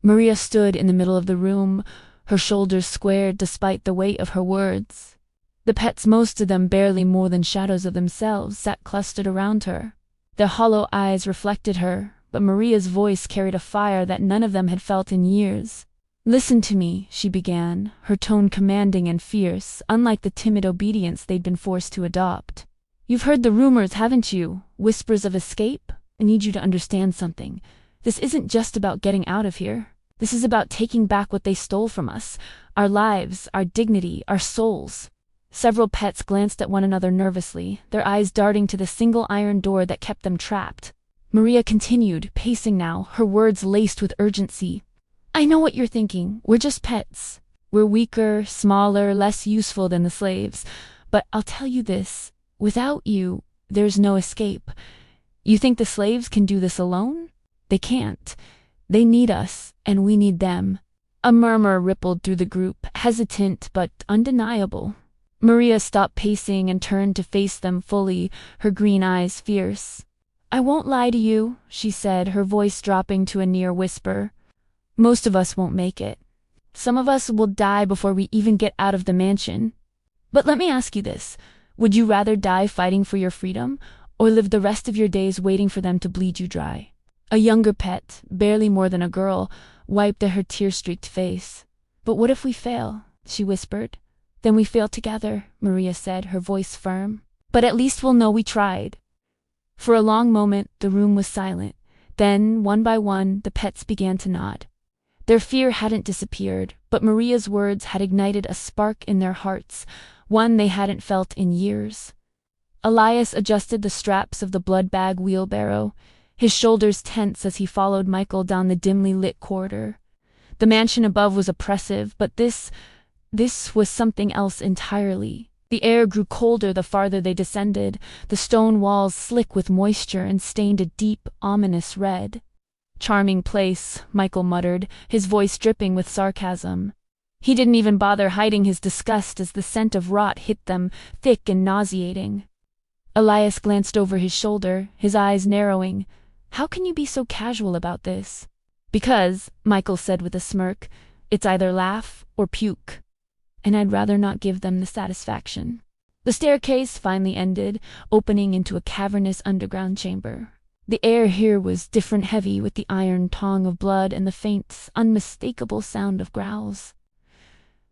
Maria stood in the middle of the room, her shoulders squared despite the weight of her words. The pets, most of them barely more than shadows of themselves, sat clustered around her. Their hollow eyes reflected her, but Maria's voice carried a fire that none of them had felt in years. "Listen to me," she began, her tone commanding and fierce, unlike the timid obedience they'd been forced to adopt. "You've heard the rumors, haven't you? Whispers of escape? I need you to understand something. This isn't just about getting out of here. This is about taking back what they stole from us. Our lives, our dignity, our souls." Several pets glanced at one another nervously, their eyes darting to the single iron door that kept them trapped. Maria continued, pacing now, her words laced with urgency. "I know what you're thinking. We're just pets. We're weaker, smaller, less useful than the slaves. But I'll tell you this. Without you, there's no escape. You think the slaves can do this alone? They can't. They need us, and we need them." A murmur rippled through the group, hesitant but undeniable. Maria stopped pacing and turned to face them fully, her green eyes fierce. "I won't lie to you," she said, her voice dropping to a near whisper. "Most of us won't make it. Some of us will die before we even get out of the mansion. But let me ask you this. Would you rather die fighting for your freedom, or live the rest of your days waiting for them to bleed you dry?" A younger pet, barely more than a girl, wiped at her tear-streaked face. "But what if we fail?" she whispered. "Then we fail together," Maria said, her voice firm. "But at least we'll know we tried." For a long moment, the room was silent. Then, one by one, the pets began to nod. Their fear hadn't disappeared, but Maria's words had ignited a spark in their hearts, one they hadn't felt in years. Elias adjusted the straps of the blood bag wheelbarrow, his shoulders tense as he followed Michael down the dimly lit corridor. The mansion above was oppressive, but this was something else entirely. The air grew colder the farther they descended, the stone walls slick with moisture and stained a deep, ominous red. "Charming place," Michael muttered, his voice dripping with sarcasm. He didn't even bother hiding his disgust as the scent of rot hit them, thick and nauseating. Elias glanced over his shoulder, his eyes narrowing. "How can you be so casual about this?" "Because," Michael said with a smirk, "it's either laugh or puke. And I'd rather not give them the satisfaction." The staircase finally ended, opening into a cavernous underground chamber. The air here was different heavy with the iron tong of blood and the faint, unmistakable sound of growls.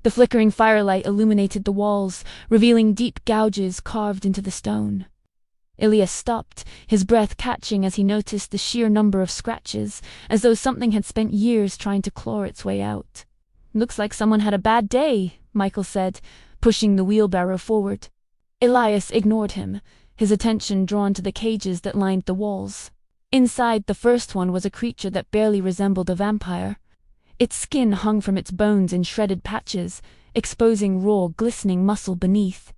The flickering firelight illuminated the walls, revealing deep gouges carved into the stone. Elias stopped, his breath catching as he noticed the sheer number of scratches, as though something had spent years trying to claw its way out. "Looks like someone had a bad day," Michael said, pushing the wheelbarrow forward. Elias ignored him, his attention drawn to the cages that lined the walls. Inside the first one was a creature that barely resembled a vampire. Its skin hung from its bones in shredded patches, exposing raw, glistening muscle beneath.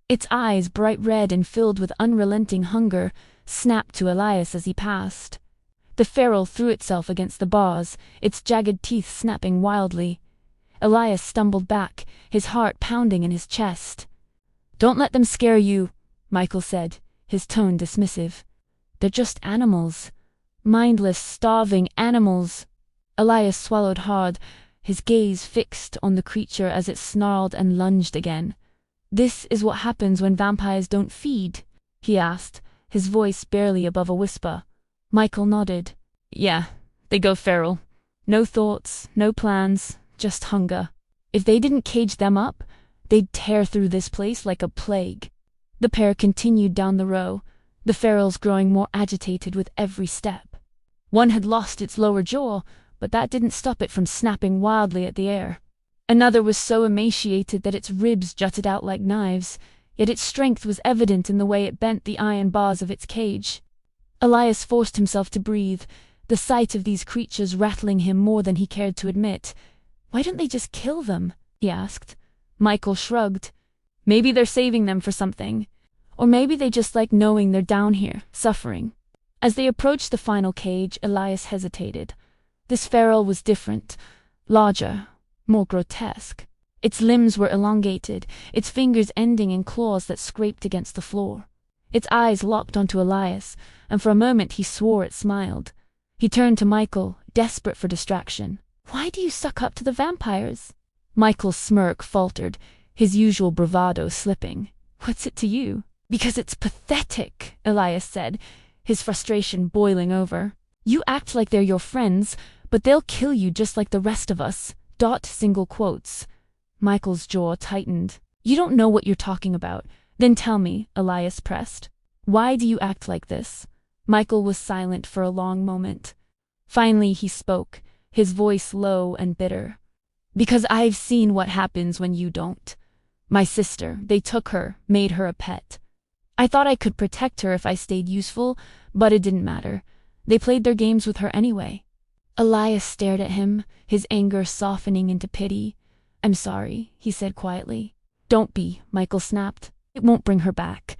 Its eyes, bright red and filled with unrelenting hunger, snapped to Elias as he passed. The feral threw itself against the bars, its jagged teeth snapping wildly. Elias stumbled back, his heart pounding in his chest. "Don't let them scare you," Michael said, his tone dismissive. "They're just animals. Mindless, starving animals." Elias swallowed hard, his gaze fixed on the creature as it snarled and lunged again. "This is what happens when vampires don't feed?" he asked, his voice barely above a whisper. Michael nodded. "Yeah, they go feral. No thoughts, no plans, just hunger. If they didn't cage them up, they'd tear through this place like a plague." The pair continued down the row, the ferals growing more agitated with every step. One had lost its lower jaw, but that didn't stop it from snapping wildly at the air. Another was so emaciated that its ribs jutted out like knives, yet its strength was evident in the way it bent the iron bars of its cage. Elias forced himself to breathe, the sight of these creatures rattling him more than he cared to admit. "Why don't they just kill them?" he asked. Michael shrugged. "Maybe they're saving them for something. Or maybe they just like knowing they're down here, suffering." As they approached the final cage, Elias hesitated. This feral was different, larger, more grotesque. Its limbs were elongated, its fingers ending in claws that scraped against the floor. Its eyes locked onto Elias, and for a moment he swore it smiled. He turned to Michael, desperate for distraction. "Why do you suck up to the vampires?" Michael's smirk faltered, his usual bravado slipping. "What's it to you?" "Because it's pathetic," Elias said, his frustration boiling over. "You act like they're your friends, but they'll kill you just like the rest of us. Single quotes. Michael's jaw tightened. You don't know what you're talking about. Then tell me, Elias pressed. Why do you act like this? Michael was silent for a long moment. Finally he spoke, his voice low and bitter. Because I've seen what happens when you don't. My sister, they took her, made her a pet. I thought I could protect her if I stayed useful, but it didn't matter. They played their games with her anyway. Elias stared at him, his anger softening into pity. I'm sorry, he said quietly. Don't be, Michael snapped. It won't bring her back.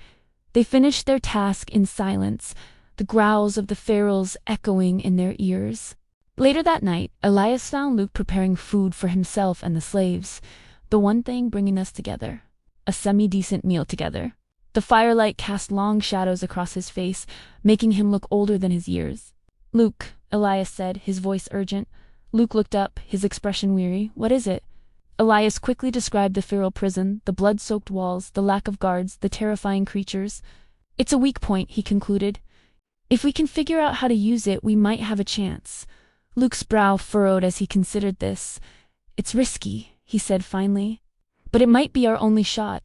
They finished their task in silence, the growls of the ferals echoing in their ears. Later that night, Elias found Luke preparing food for himself and the slaves, the one thing bringing us together. A semi-decent meal together. The firelight cast long shadows across his face, making him look older than his years. Luke, Elias said, his voice urgent. Luke looked up, his expression weary. What is it? Elias quickly described the feral prison, the blood-soaked walls, the lack of guards, the terrifying creatures. It's a weak point, he concluded. If we can figure out how to use it, we might have a chance. Luke's brow furrowed as he considered this. It's risky, he said finally. But it might be our only shot.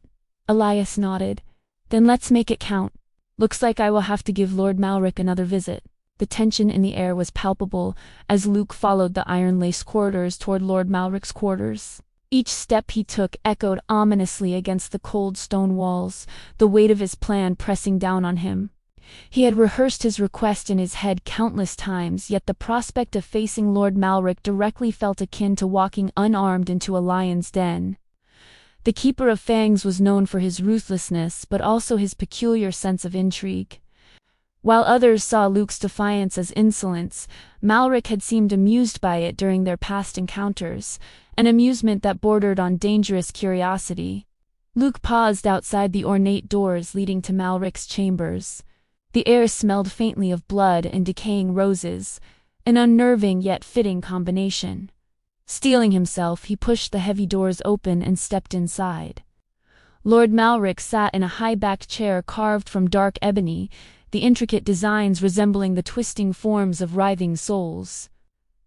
Elias nodded. Then let's make it count. Looks like I will have to give Lord Malric another visit. The tension in the air was palpable as Luke followed the iron-laced corridors toward Lord Malric's quarters. Each step he took echoed ominously against the cold stone walls, the weight of his plan pressing down on him. He had rehearsed his request in his head countless times, yet the prospect of facing Lord Malric directly felt akin to walking unarmed into a lion's den. The Keeper of Fangs was known for his ruthlessness, but also his peculiar sense of intrigue. While others saw Luke's defiance as insolence, Malric had seemed amused by it during their past encounters, an amusement that bordered on dangerous curiosity. Luke paused outside the ornate doors leading to Malric's chambers. The air smelled faintly of blood and decaying roses, an unnerving yet fitting combination. Steeling himself, he pushed the heavy doors open and stepped inside. Lord Malric sat in a high-backed chair carved from dark ebony, the intricate designs resembling the twisting forms of writhing souls.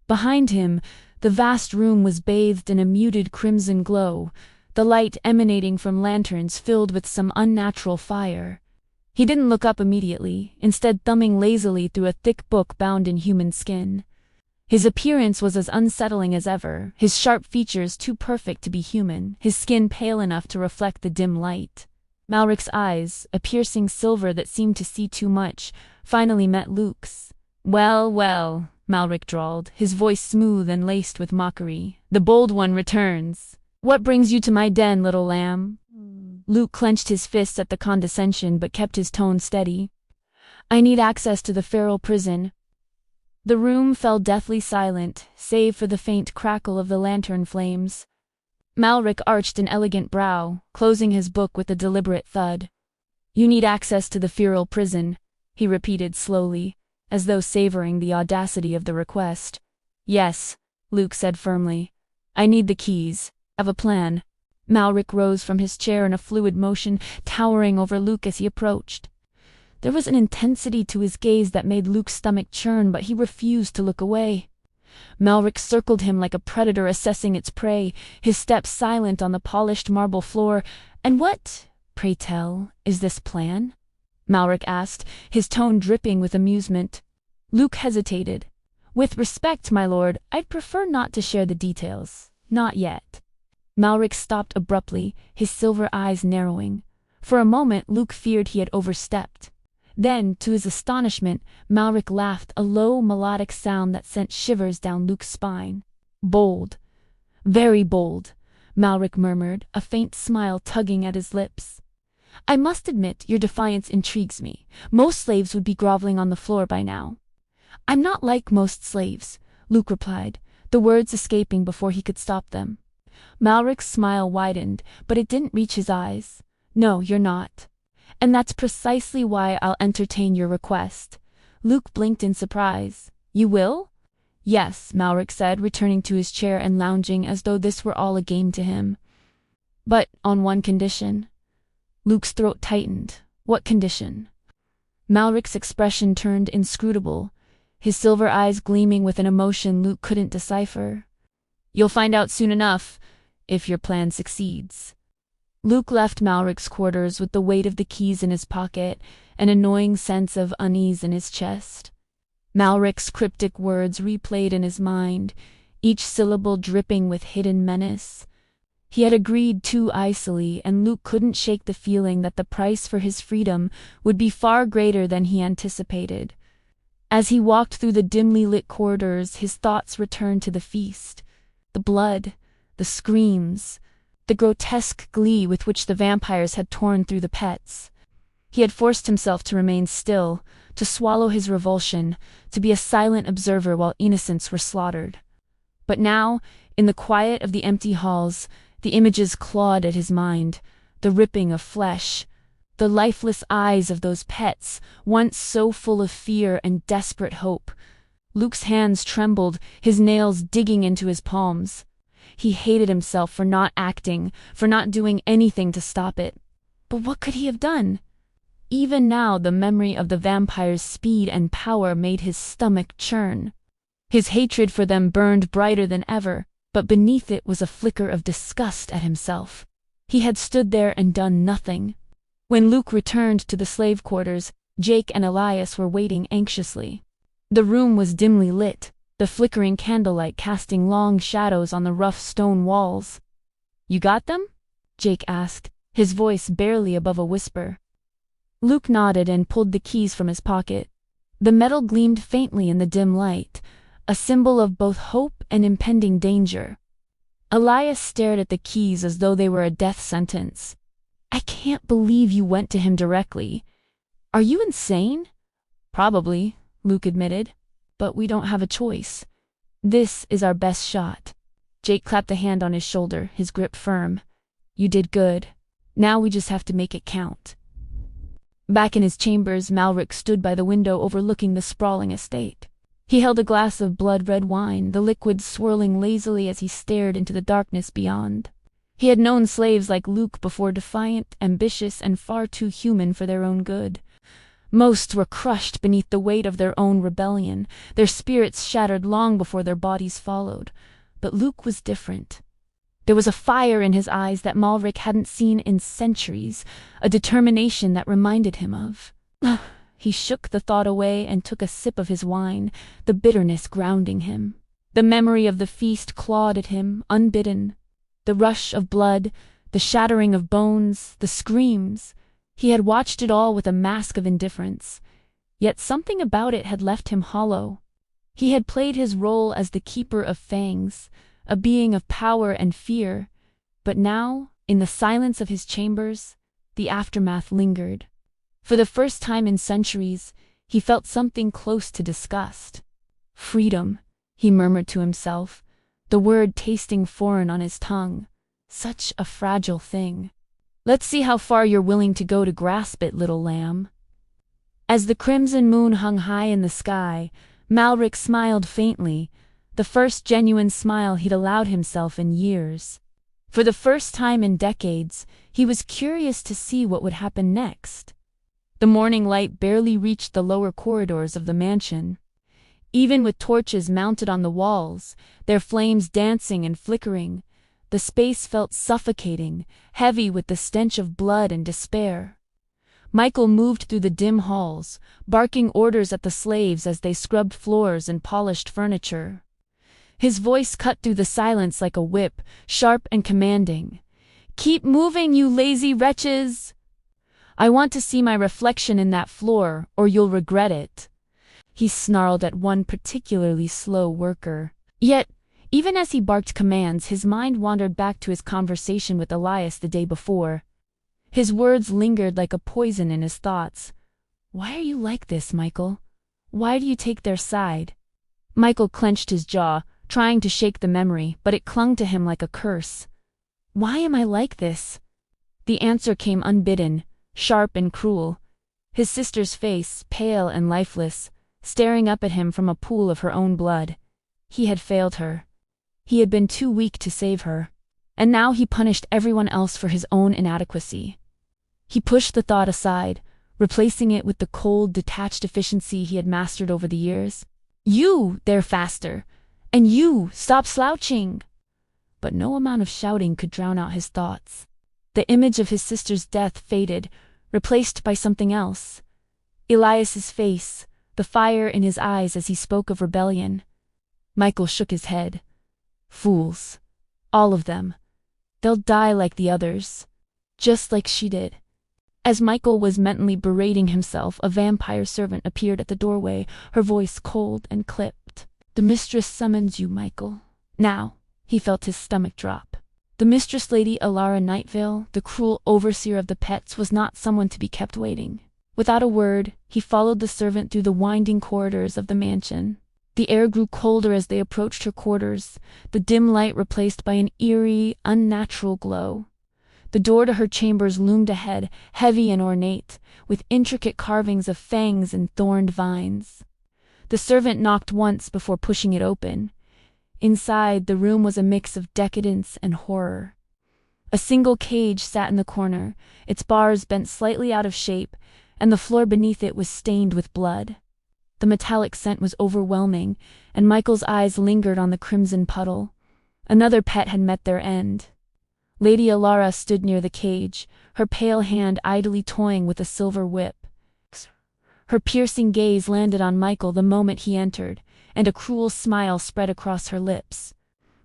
Behind him, the vast room was bathed in a muted crimson glow, the light emanating from lanterns filled with some unnatural fire. He didn't look up immediately, instead thumbing lazily through a thick book bound in human skin. His appearance was as unsettling as ever, his sharp features too perfect to be human, his skin pale enough to reflect the dim light. Malric's eyes, a piercing silver that seemed to see too much, finally met Luke's. Well, well, Malric drawled, his voice smooth and laced with mockery. The bold one returns. What brings you to my den, little lamb? Luke clenched his fists at the condescension but kept his tone steady. I need access to the feral prison. The room fell deathly silent, save for the faint crackle of the lantern flames. Malric arched an elegant brow, closing his book with a deliberate thud. You need access to the feral prison, he repeated slowly, as though savoring the audacity of the request. Yes, Luke said firmly. I need the keys. Have a plan. Malric rose from his chair in a fluid motion, towering over Luke as he approached. There was an intensity to his gaze that made Luke's stomach churn, but he refused to look away. Malric circled him like a predator assessing its prey, his steps silent on the polished marble floor. And what, pray tell, is this plan? Malric asked, his tone dripping with amusement. Luke hesitated. With respect, my lord, I'd prefer not to share the details. Not yet. Malric stopped abruptly, his silver eyes narrowing. For a moment Luke feared he had overstepped. Then, to his astonishment, Malric laughed, a low, melodic sound that sent shivers down Luke's spine. Bold. Very bold, Malric murmured, a faint smile tugging at his lips. I must admit, your defiance intrigues me. Most slaves would be groveling on the floor by now. I'm not like most slaves, Luke replied, the words escaping before he could stop them. Malric's smile widened, but it didn't reach his eyes. No, you're not. And that's precisely why I'll entertain your request. Luke blinked in surprise. You will? Yes, Malric said, returning to his chair and lounging as though this were all a game to him. But on one condition. Luke's throat tightened. What condition? Malric's expression turned inscrutable, his silver eyes gleaming with an emotion Luke couldn't decipher. You'll find out soon enough, if your plan succeeds. Luke left Malric's quarters with the weight of the keys in his pocket, an annoying sense of unease in his chest. Malric's cryptic words replayed in his mind, each syllable dripping with hidden menace. He had agreed too icily, and Luke couldn't shake the feeling that the price for his freedom would be far greater than he anticipated. As he walked through the dimly lit corridors, his thoughts returned to the feast. The blood, the screams, the grotesque glee with which the vampires had torn through the pets. He had forced himself to remain still, to swallow his revulsion, to be a silent observer while innocents were slaughtered. But now, in the quiet of the empty halls, the images clawed at his mind, the ripping of flesh, the lifeless eyes of those pets, once so full of fear and desperate hope. Luke's hands trembled, his nails digging into his palms. He hated himself for not acting, for not doing anything to stop it. But what could he have done? Even now, the memory of the vampire's speed and power made his stomach churn. His hatred for them burned brighter than ever, but beneath it was a flicker of disgust at himself. He had stood there and done nothing. When Luke returned to the slave quarters, Jake and Elias were waiting anxiously. The room was dimly lit, the flickering candlelight casting long shadows on the rough stone walls. "You got them?" Jake asked, his voice barely above a whisper. Luke nodded and pulled the keys from his pocket. The metal gleamed faintly in the dim light, a symbol of both hope and impending danger. Elias stared at the keys as though they were a death sentence. "I can't believe you went to him directly. Are you insane?" "Probably," Luke admitted, "but we don't have a choice. This is our best shot." Jake clapped a hand on his shoulder, his grip firm. "You did good. Now we just have to make it count." Back in his chambers, Malric stood by the window overlooking the sprawling estate. He held a glass of blood-red wine, the liquid swirling lazily as he stared into the darkness beyond. He had known slaves like Luke before, defiant, ambitious, and far too human for their own good. Most were crushed beneath the weight of their own rebellion, their spirits shattered long before their bodies followed. But Luke was different. There was a fire in his eyes that Malric hadn't seen in centuries, a determination that reminded him of. He shook the thought away and took a sip of his wine, the bitterness grounding him. The memory of the feast clawed at him, unbidden. The rush of blood, the shattering of bones, the screams. He had watched it all with a mask of indifference. Yet something about it had left him hollow. He had played his role as the keeper of fangs, a being of power and fear. But now, in the silence of his chambers, the aftermath lingered. For the first time in centuries, he felt something close to disgust. "Freedom," he murmured to himself, the word tasting foreign on his tongue. Such a fragile thing. "Let's see how far you're willing to go to grasp it, little lamb." As the crimson moon hung high in the sky, Malric smiled faintly, the first genuine smile he'd allowed himself in years. For the first time in decades, he was curious to see what would happen next. The morning light barely reached the lower corridors of the mansion. Even with torches mounted on the walls, their flames dancing and flickering, the space felt suffocating, heavy with the stench of blood and despair. Michael moved through the dim halls, barking orders at the slaves as they scrubbed floors and polished furniture. His voice cut through the silence like a whip, sharp and commanding. "Keep moving, you lazy wretches! I want to see my reflection in that floor, or you'll regret it." He snarled at one particularly slow worker. Yet, even as he barked commands, his mind wandered back to his conversation with Elias the day before. His words lingered like a poison in his thoughts. "Why are you like this, Michael? Why do you take their side?" Michael clenched his jaw, trying to shake the memory, but it clung to him like a curse. "Why am I like this?" The answer came unbidden, sharp and cruel. His sister's face, pale and lifeless, staring up at him from a pool of her own blood. He had failed her. He had been too weak to save her. And now he punished everyone else for his own inadequacy. He pushed the thought aside, replacing it with the cold, detached efficiency he had mastered over the years. "You, there faster! And you, stop slouching!" but no amount of shouting could drown out his thoughts. The image of his sister's death faded, replaced by something else. Elias's face, the fire in his eyes as he spoke of rebellion. Michael shook his head. Fools. All of them. They'll die like the others. Just like she did. As Michael was mentally berating himself, a vampire servant appeared at the doorway, her voice cold and clipped. "The mistress summons you, Michael." Now, he felt his stomach drop. The mistress, Lady Alara Nightvale, the cruel overseer of the pets, was not someone to be kept waiting. Without a word, he followed the servant through the winding corridors of the mansion. The air grew colder as they approached her quarters, the dim light replaced by an eerie, unnatural glow. The door to her chambers loomed ahead, heavy and ornate, with intricate carvings of fangs and thorned vines. The servant knocked once before pushing it open. Inside, the room was a mix of decadence and horror. A single cage sat in the corner, its bars bent slightly out of shape, and the floor beneath it was stained with blood. The metallic scent was overwhelming, and Michael's eyes lingered on the crimson puddle. Another pet had met their end. Lady Alara stood near the cage, her pale hand idly toying with a silver whip. Her piercing gaze landed on Michael the moment he entered, and a cruel smile spread across her lips.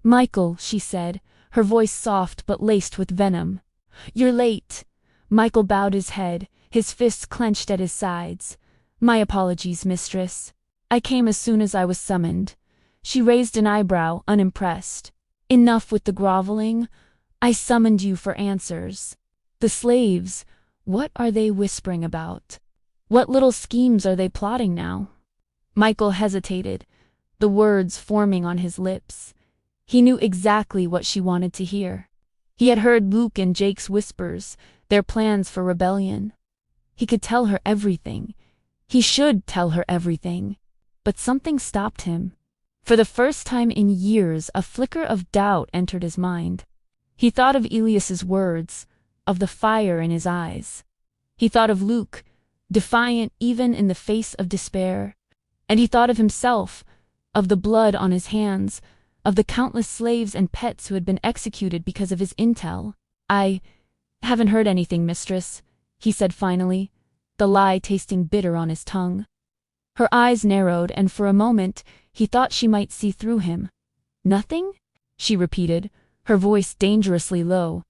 "Michael," she said, her voice soft but laced with venom. "You're late." Michael bowed his head, his fists clenched at his sides. "My apologies, mistress. I came as soon as I was summoned." She raised an eyebrow, unimpressed. "Enough with the groveling. I summoned you for answers. The slaves, what are they whispering about? What little schemes are they plotting now?" Michael hesitated, the words forming on his lips. He knew exactly what she wanted to hear. He had heard Luke and Jake's whispers, their plans for rebellion. He could tell her everything. He should tell her everything. But something stopped him. For the first time in years, a flicker of doubt entered his mind. He thought of Elias's words, of the fire in his eyes. He thought of Luke, defiant even in the face of despair. And he thought of himself, of the blood on his hands, of the countless slaves and pets who had been executed because of his intel. "I haven't heard anything, mistress," he said finally, the lie tasting bitter on his tongue. Her eyes narrowed, and for a moment he thought she might see through him. "Nothing?" she repeated, her voice dangerously low.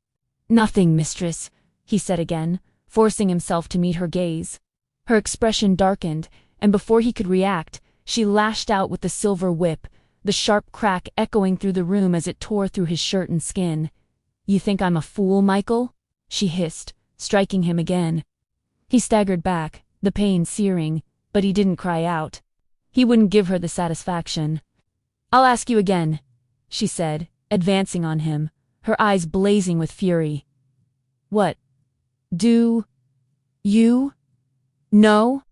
"Nothing, mistress," he said again, forcing himself to meet her gaze. Her expression darkened, and before he could react, she lashed out with the silver whip, the sharp crack echoing through the room as it tore through his shirt and skin. "You think I'm a fool, Michael?" she hissed, striking him again. He staggered back, the pain searing, but he didn't cry out. He wouldn't give her the satisfaction. "I'll ask you again," she said, advancing on him, her eyes blazing with fury. "What? Do you know?"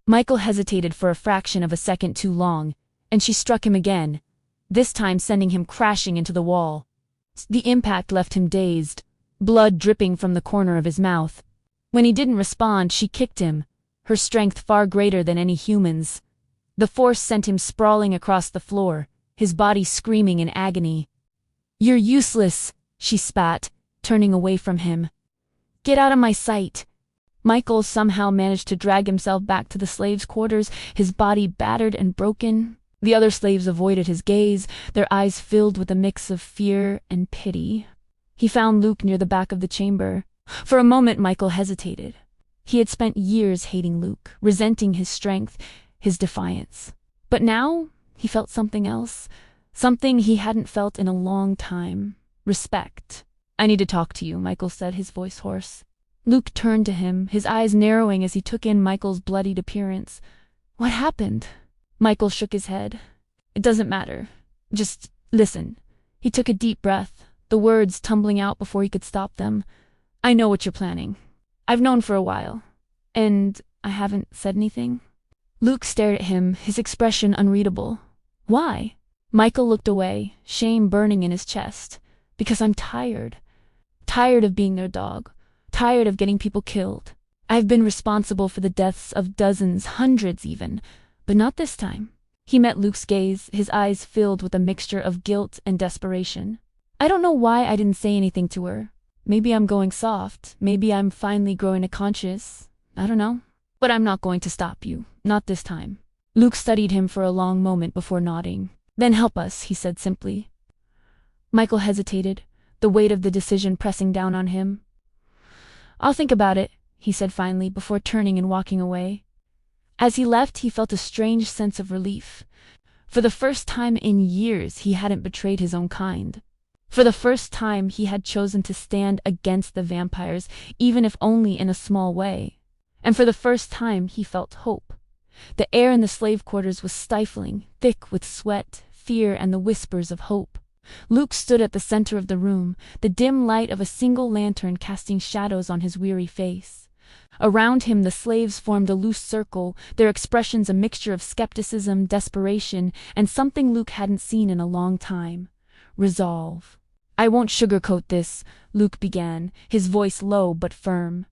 Michael hesitated for a fraction of a second too long, and she struck him again, this time sending him crashing into the wall. The impact left him dazed, blood dripping from the corner of his mouth. When he didn't respond, she kicked him, her strength far greater than any human's. The force sent him sprawling across the floor, his body screaming in agony. "You're useless," she spat, turning away from him. "Get out of my sight." Michael somehow managed to drag himself back to the slaves' quarters, his body battered and broken. The other slaves avoided his gaze, their eyes filled with a mix of fear and pity. He found Luke near the back of the chamber. For a moment, Michael hesitated. He had spent years hating Luke, resenting his strength, his defiance. But now, he felt something else, something he hadn't felt in a long time. Respect. "I need to talk to you," Michael said, his voice hoarse. Luke turned to him, his eyes narrowing as he took in Michael's bloodied appearance. "What happened?" Michael shook his head. "It doesn't matter. Just listen." He took a deep breath, the words tumbling out before he could stop them. "I know what you're planning. I've known for a while. And I haven't said anything." Luke stared at him, his expression unreadable. "Why?" Michael looked away, shame burning in his chest. "Because I'm tired. Tired of being their dog. Tired of getting people killed. I've been responsible for the deaths of dozens, hundreds even, but not this time." He met Luke's gaze, his eyes filled with a mixture of guilt and desperation. I don't know why I didn't say anything to her. Maybe I'm going soft. Maybe I'm finally growing a conscience. I don't know. But I'm not going to stop you. Not this time. Luke studied him for a long moment before nodding. Then help us, he said simply. Michael hesitated, the weight of the decision pressing down on him. I'll think about it, he said finally, before turning and walking away. As he left, he felt a strange sense of relief. For the first time in years, he hadn't betrayed his own kind. For the first time, he had chosen to stand against the vampires, even if only in a small way. And for the first time, he felt hope. The air in the slave quarters was stifling, thick with sweat, fear, and the whispers of hope. Luke stood at the center of the room, the dim light of a single lantern casting shadows on his weary face. Around him the slaves formed a loose circle, their expressions a mixture of skepticism, desperation, and something Luke hadn't seen in a long time. Resolve. I won't sugarcoat this, Luke began, his voice low but firm.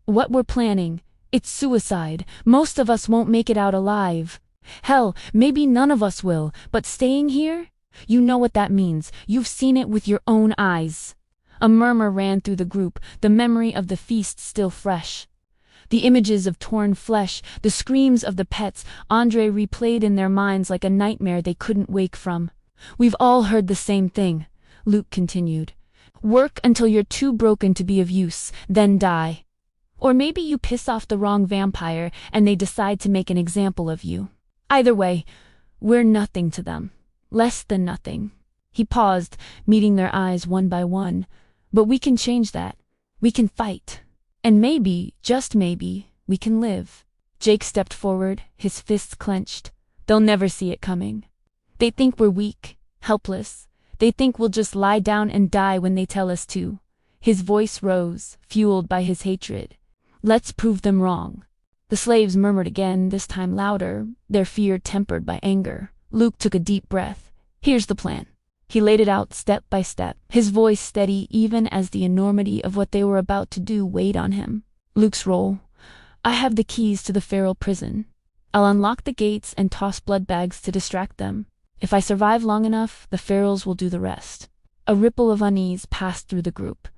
What we're planning, it's suicide. Most of us won't make it out alive. Hell, maybe none of us will, but staying here? You know what that means. You've seen it with your own eyes. A murmur ran through the group, the memory of the feast still fresh. The images of torn flesh, the screams of the pets, Andre replayed in their minds like a nightmare they couldn't wake from. We've all heard the same thing, Luke continued. Work until you're too broken to be of use, then die. Or maybe you piss off the wrong vampire and they decide to make an example of you. Either way, we're nothing to them. Less than nothing. He paused, meeting their eyes one by one. But we can change that. We can fight. And maybe, just maybe, we can live. Jake stepped forward, his fists clenched. They'll never see it coming. They think we're weak, helpless. They think we'll just lie down and die when they tell us to. His voice rose, fueled by his hatred. Let's prove them wrong. The slaves murmured again, this time louder, their fear tempered by anger. Luke took a deep breath. Here's the plan. He laid it out step by step, his voice steady even as the enormity of what they were about to do weighed on him. Luke's role. I have the keys to the feral prison. I'll unlock the gates and toss blood bags to distract them. If I survive long enough, the ferals will do the rest. A ripple of unease passed through the group.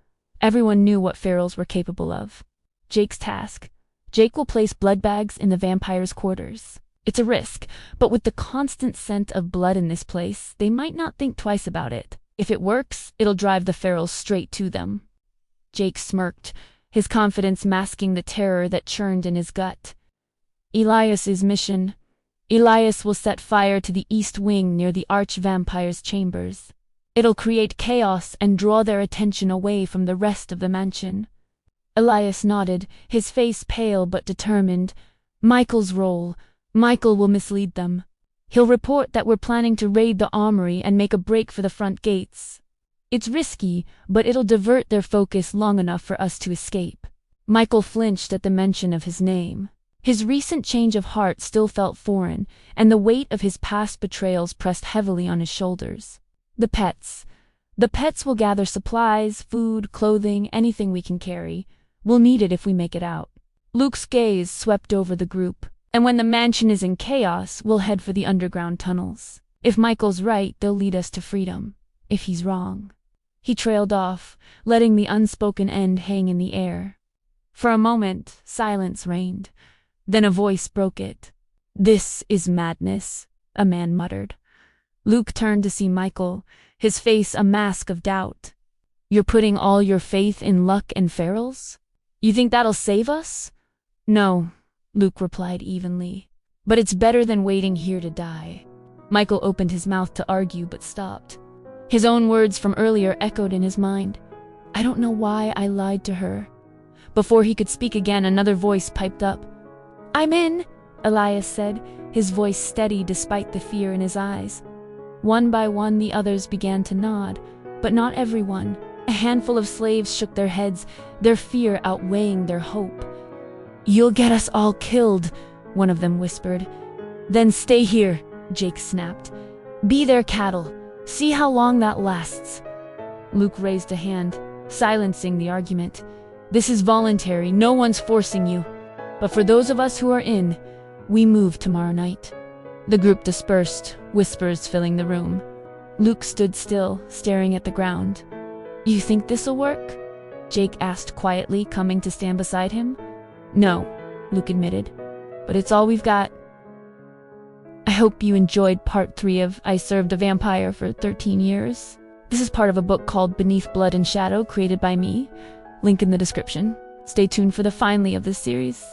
Everyone knew what ferals were capable of. Jake's task. Jake will place blood bags in the vampires' quarters. It's a risk, but with the constant scent of blood in this place, they might not think twice about it. If it works, it'll drive the ferals straight to them. Jake smirked, his confidence masking the terror that churned in his gut. Elias's mission. Elias will set fire to the east wing near the arch-vampire's chambers. It'll create chaos and draw their attention away from the rest of the mansion. Elias nodded, his face pale but determined. Michael's role. Michael will mislead them. He'll report that we're planning to raid the armory and make a break for the front gates. It's risky, but it'll divert their focus long enough for us to escape. Michael flinched at the mention of his name. His recent change of heart still felt foreign, and the weight of his past betrayals pressed heavily on his shoulders. The pets. The pets will gather supplies, food, clothing, anything we can carry. We'll need it if we make it out. Luke's gaze swept over the group. And when the mansion is in chaos, we'll head for the underground tunnels. If Michael's right, they'll lead us to freedom. If he's wrong. He trailed off, letting the unspoken end hang in the air. For a moment, silence reigned. Then a voice broke it. This is madness, a man muttered. Luke turned to see Michael, his face a mask of doubt. You're putting all your faith in luck and ferals? You think that'll save us? No, Luke replied evenly. But it's better than waiting here to die. Michael opened his mouth to argue but stopped. His own words from earlier echoed in his mind. I don't know why I lied to her. Before he could speak again, another voice piped up. I'm in, Elias said, his voice steady despite the fear in his eyes. One by one the others began to nod, but not everyone. A handful of slaves shook their heads, their fear outweighing their hope. You'll get us all killed, one of them whispered. Then stay here, Jake snapped. Be their cattle. See how long that lasts. Luke raised a hand, silencing the argument. This is voluntary, no one's forcing you. But for those of us who are in, we move tomorrow night. The group dispersed, whispers filling the room. Luke stood still, staring at the ground. "You think this'll work?" Jake asked quietly, coming to stand beside him. "No," Luke admitted, "but it's all we've got." I hope you enjoyed part 3 of I Served a Vampire for 13 Years. This is part of a book called Beneath Blood and Shadow, created by me. Link in the description. Stay tuned for the finale of this series.